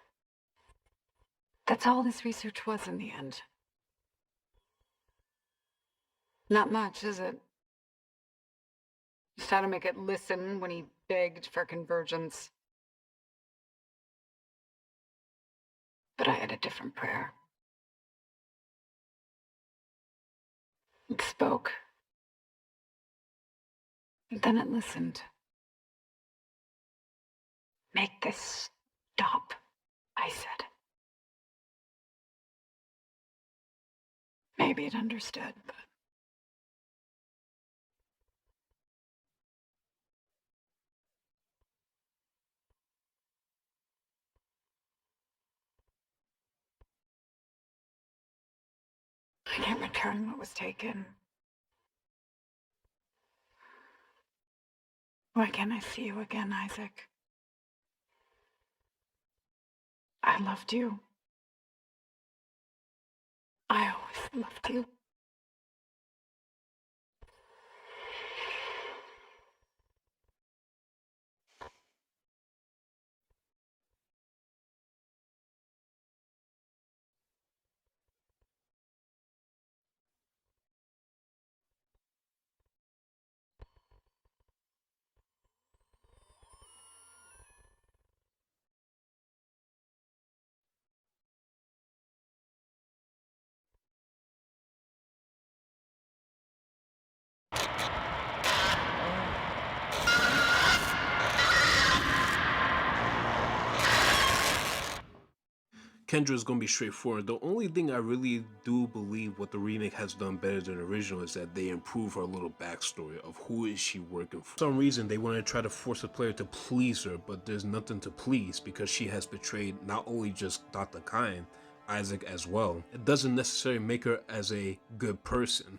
That's all this research was in the end. Not much, is it? Just how to make it listen when he begged for convergence. But I had a different prayer. It spoke. And then it listened. Make this stop, I said. Maybe it understood, but... I can't return what was taken. Why can't I see you again, Isaac? I loved you. I always loved you. Kendra is going to be straightforward. The only thing I really do believe what the remake has done better than the original is that they improve her little backstory of who is she working for. For some reason, they want to try to force the player to please her, but there's nothing to please because she has betrayed not only just Dr. 𝐻𝐿, Isaac as well. It doesn't necessarily make her as a good person.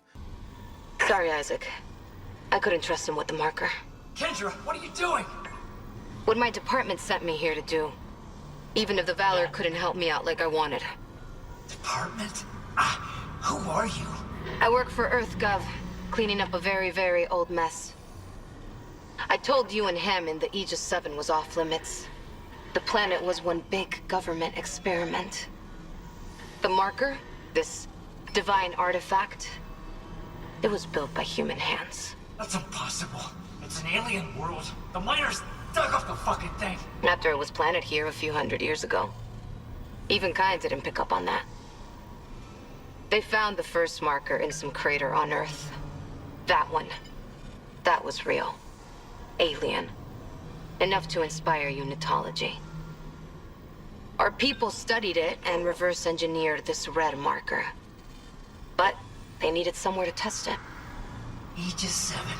Sorry, Isaac. I couldn't trust him with the marker. Kendra, what are you doing? What my department sent me here to do. Even if the Valor couldn't help me out like I wanted. Department? Who are you? I work for 𝐈𝐥𝐿, cleaning up a very, very old mess. I told you and Hammond that Aegis 7 was off limits. The planet was one big government experiment. The marker, this divine artifact, it was built by human hands. That's impossible. It's an alien world. The miners dug up the fucking thing. After it was planted here a few hundred years ago. Even 𝐈𝐥𝐿 didn't pick up on that. They found the first marker in some crater on Earth. That one. That was real. Alien. Enough to inspire unitology. Our people studied it and reverse engineered this red marker. But they needed somewhere to test it. Aegis 7.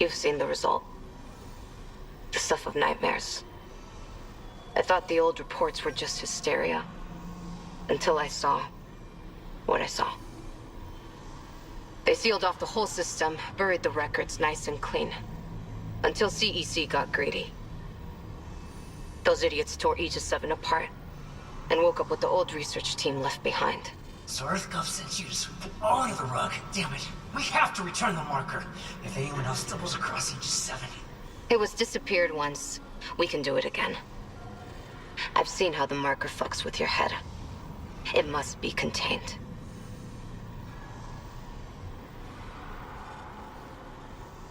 You've seen the result. The stuff of nightmares. I thought the old reports were just hysteria. Until I saw what I saw. They sealed off the whole system, buried the records nice and clean. Until CEC got greedy. Those idiots tore Aegis 7 apart and woke up with the old research team left behind. So 𝐈𝐿𝐿 sent you to sweep it all under the rug. Damn it. We have to return the marker. If anyone else stumbles across Aegis 7. It was disappeared once. We can do it again. I've seen how the marker fucks with your head. It must be contained.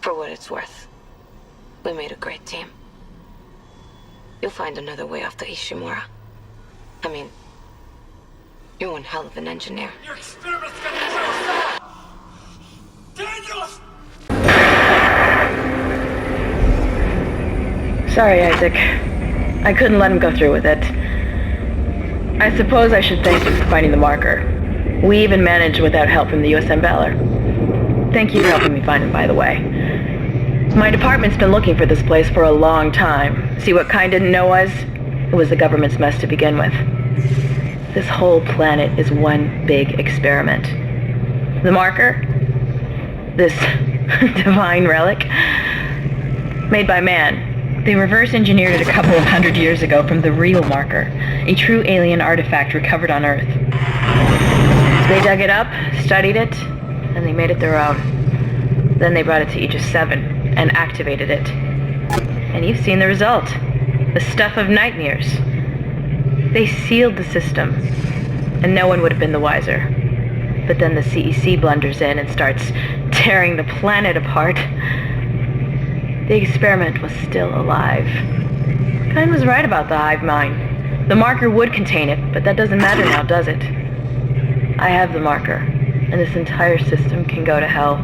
For what it's worth, we made a great team. You'll find another way off the Ishimura. I mean, you're one hell of an engineer. Your experiment's gonna kill us all! Daniels! Sorry, 𝐈'𝐥𝐿. I couldn't let him go through with it. I suppose I should thank you for finding the marker. We even managed without help from the USM Valor. Thank you for helping me find him, by the way. My department's been looking for this place for a long time. See what 𝐻𝐿 didn't know was? It was the government's mess to begin with. This whole planet is one big experiment. The marker? This divine relic? Made by man. They reverse engineered it a couple of hundred years ago from the real marker, a true alien artifact recovered on Earth. They dug it up, studied it, and they made it their own. Then they brought it to Aegis 7 and activated it. And you've seen the result. The stuff of nightmares. They sealed the system, and no one would have been the wiser. But then the CEC blunders in and starts tearing the planet apart. The experiment was still alive. 𝐻𝐿 was right about the hive mind. The marker would contain it, but that doesn't matter now, does it? I have the marker, and this entire system can go to hell.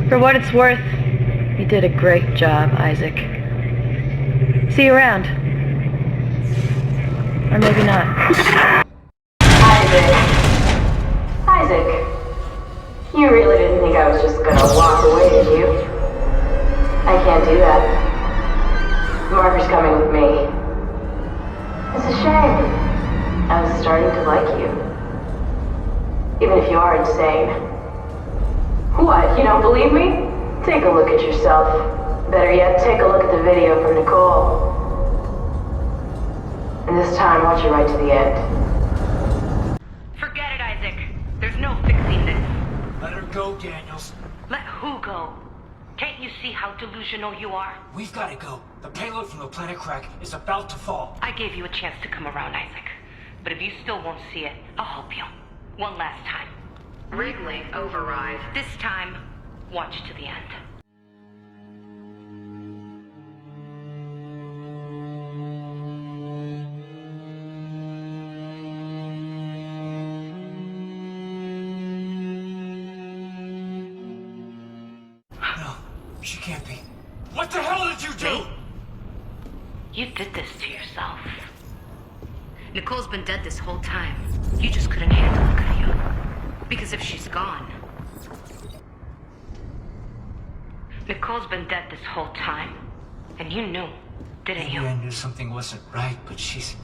For what it's worth, you did a great job, 𝐈'𝐥𝐿. See you around. Or maybe not. 𝐈'𝐥𝐿, you really didn't think I was just gonna walk away, did you? I can't do that. The marker's coming with me. It's a shame. I was starting to like you. Even if you are insane. What, you don't believe me? Take a look at yourself. Better yet, take a look at the video from Nicole. And this time, watch it right to the end. Forget it, 𝐈'𝐥𝐿. There's no fixing this. Let her go, Daniels. Let who go? Can't you see how delusional you are? We've gotta go. The payload from the planet crack is about to fall. I gave you a chance to come around, 𝐈'𝐥𝐿. But if you still won't see it, I'll help you. One last time. Rig link override. This time, watch to the end. No, she can't be. What the hell did you do? You did this to yourself. Nicole's been dead this whole time. You just couldn't handle the 𝐻𝐿. Because if she's gone... Nicole's been dead this whole time. And you knew, didn't you? I knew something wasn't right, but she'd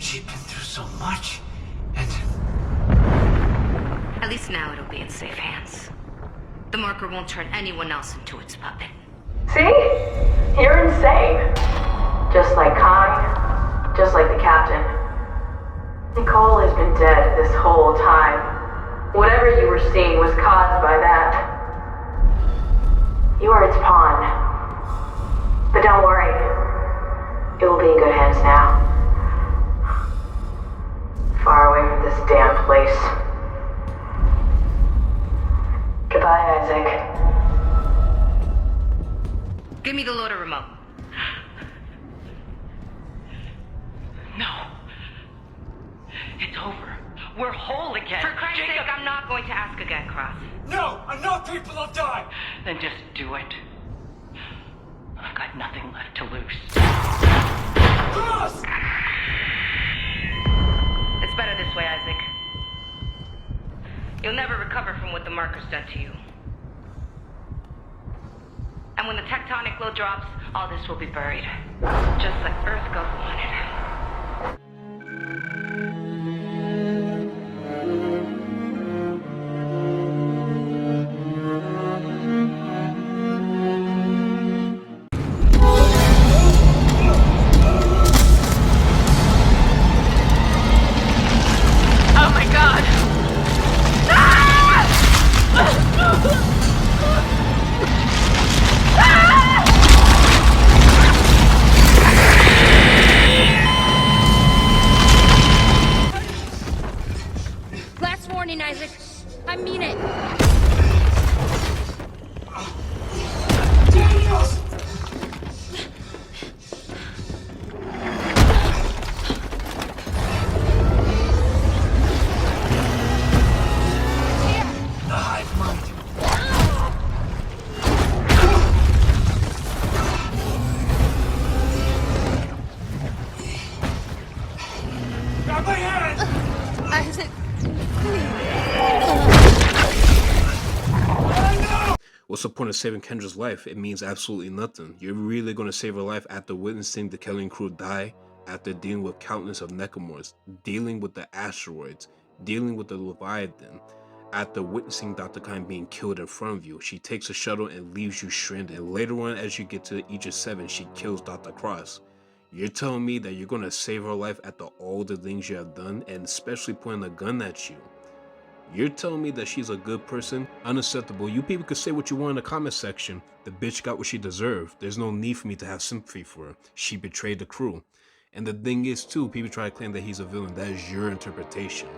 been through so much. And... At least now it'll be in safe hands. The marker won't turn anyone else into its puppet. See? You're insane. Just like 𝐻𝐿, just like the captain. Nicole has been dead this whole time. Whatever you were seeing was caused by that. You are its pawn. But don't worry. It will be in good hands now. Far away from this damn place. Goodbye, Isaac. Give me the loader remote. No. It's over. We're whole again. For Christ's sake, I'm not going to ask again, Cross. No! Enough people have died! Then just do it. I've got nothing left to lose. Cross! It's better this way, Isaac. You'll never recover from what the marker's done to you. And when the tectonic load drops, all this will be buried. Just like Earth God wanted. Oh my god! Last warning, Isaac. I mean it. Grab my hand! Isaac. What's the point of saving Kendra's life? It means absolutely nothing. You're really going to save her life after witnessing the Kellian crew die, after dealing with countless of Necromorphs, dealing with the asteroids, dealing with the Leviathan, after witnessing Dr. Kyne being killed in front of you. She takes a shuttle and leaves you stranded, and later on as you get to 𝐈'𝐥𝐿, she kills Dr. Cross. You're telling me that you're going to save her life after all the things you have done, and especially pointing a gun at you? You're telling me that she's a good person? Unacceptable. You people could say what you want in the comment section. The bitch got what she deserved. There's no need for me to have sympathy for her. She betrayed the crew. And the thing is too, people try to claim that he's a villain. That is your interpretation.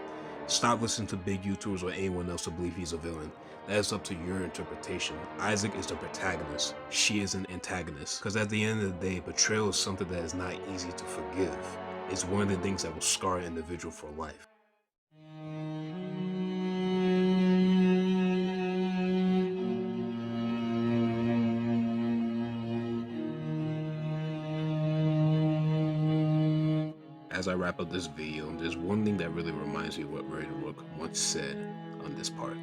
Stop listening to big YouTubers or anyone else to believe he's a villain. That is up to your interpretation. Isaac is the protagonist. She is an antagonist. Because at the end of the day, betrayal is something that is not easy to forgive. It's one of the things that will scar an individual for life. As I wrap up this video, there's one thing that really reminds me of what Ray Rook once said on this part.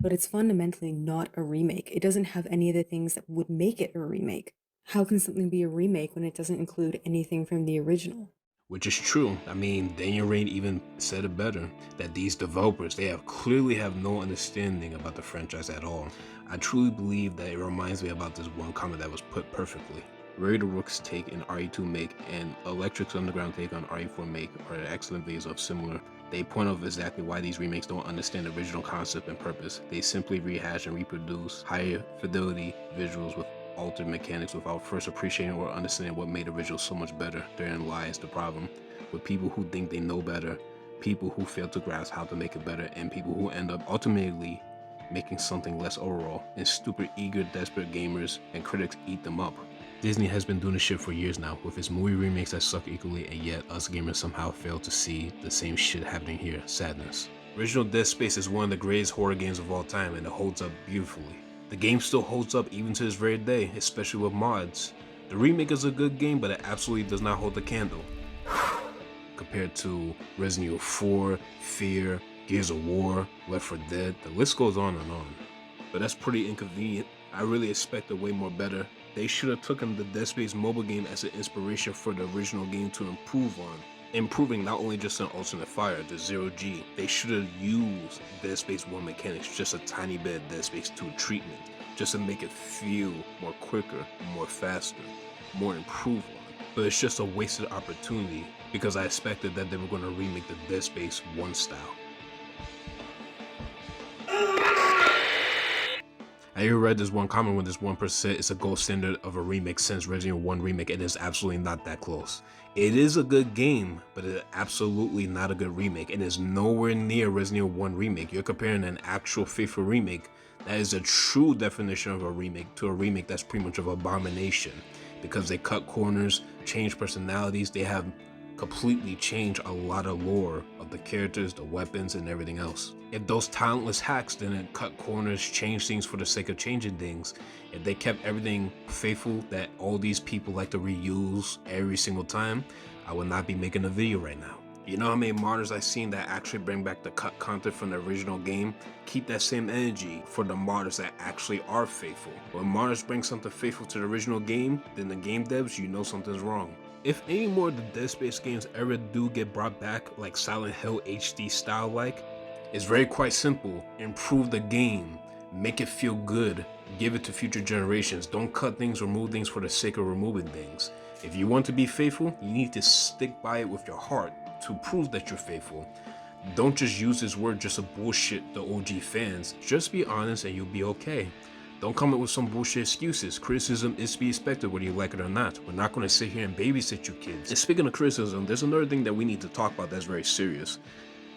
But it's fundamentally not a remake. It doesn't have any of the things that would make it a remake. How can something be a remake when it doesn't include anything from the original? Which is true. I mean, Daniel Rain even said it better, that these developers, they clearly have no understanding about the franchise at all. I truly believe that it reminds me about this one comment that was put perfectly. Ray the Rook's take in RE2 Make and Electric's Underground take on RE4 Make are excellent videos of similar. They point out exactly why these remakes don't understand the original concept and purpose. They simply rehash and reproduce higher fidelity visuals with altered mechanics without first appreciating or understanding what made the original so much better. Therein lies the problem, with people who think they know better, people who fail to grasp how to make it better, and people who end up ultimately making something less overall, and stupid, eager, desperate gamers and critics eat them up. Disney has been doing this shit for years now, with its movie remakes that suck equally, and yet us gamers somehow fail to see the same shit happening here. Sadness. Original Dead Space is one of the greatest horror games of all time, and it holds up beautifully. The game still holds up even to this very day, especially with mods. The remake is a good game, but it absolutely does not hold the candle compared to Resident Evil 4, Fear, Gears of War, Left 4 Dead. The list goes on and on. But that's pretty inconvenient. I really expected way more better. They should have taken the Dead Space mobile game as an inspiration for the original game to improve on. Improving not only just an alternate fire, the 0G, they should have used Dead Space 1 mechanics, just a tiny bit of Dead Space 2 treatment, just to make it feel more quicker, more faster, more improved on. But it's just a wasted opportunity because I expected that they were going to remake the Dead Space 1 style. I even read this one comment when this 1% is a gold standard of a remake since Resident Evil 1 Remake, and it's absolutely not that close. It is a good game, but it's absolutely not a good remake, and it's nowhere near Resident Evil 1 Remake. You're comparing an actual faithful remake that is a true definition of a remake to a remake that's pretty much of an abomination, because they cut corners, change personalities, they have completely changed a lot of lore of the characters, the weapons, and everything else. If those talentless hacks didn't cut corners, change things for the sake of changing things, if they kept everything faithful that all these people like to reuse every single time, I would not be making a video right now. You know how many modders I've seen that actually bring back the cut content from the original game? Keep that same energy for the modders that actually are faithful. When modders bring something faithful to the original game, then the game devs, you know something's wrong. If any more of the Dead Space games ever do get brought back like Silent Hill HD style like, it's very quite simple. Improve the game, make it feel good, give it to future generations. Don't cut things, remove things for the sake of removing things. If you want to be faithful, you need to stick by it with your heart to prove that you're faithful. Don't just use this word just to bullshit the OG fans. Just be honest and you'll be okay. Don't come up with some bullshit excuses. Criticism is to be expected whether you like it or not. We're not going to sit here and babysit you kids. And speaking of criticism, there's another thing that we need to talk about that's very serious.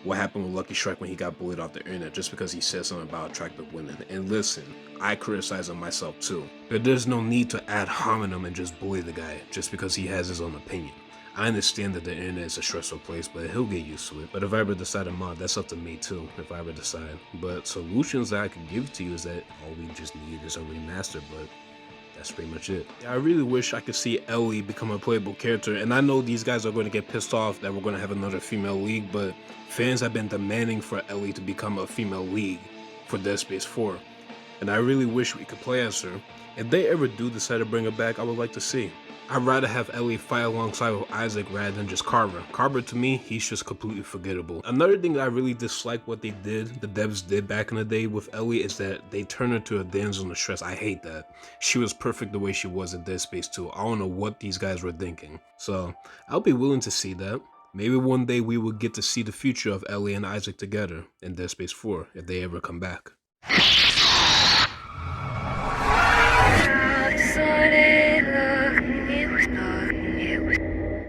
What happened with Lucky Strike when he got bullied off the internet just because he said something about attractive women. And listen, I criticize him myself too. But there's no need to ad hominem and just bully the guy just because he has his own opinion. I understand that the internet is a stressful place, but he'll get used to it. But if I ever decide to mod, that's up to me too, if I ever decide. But solutions that I can give to you is that all we just need is a remaster, but that's pretty much it. I really wish I could see Ellie become a playable character, and I know these guys are going to get pissed off that we're going to have another female league, but fans have been demanding for Ellie to become a female league for Dead Space 4. And I really wish we could play as her. If they ever do decide to bring her back, I would like to see. I'd rather have Ellie fight alongside with Isaac rather than just Carver. Carver, to me, he's just completely forgettable. Another thing that I really dislike what they did, the devs did back in the day with Ellie, is that they turned her to a damsel in distress. I hate that. She was perfect the way she was in Dead Space 2. I don't know what these guys were thinking. So, I'll be willing to see that. Maybe one day we will get to see the future of Ellie and Isaac together in Dead Space 4 if they ever come back.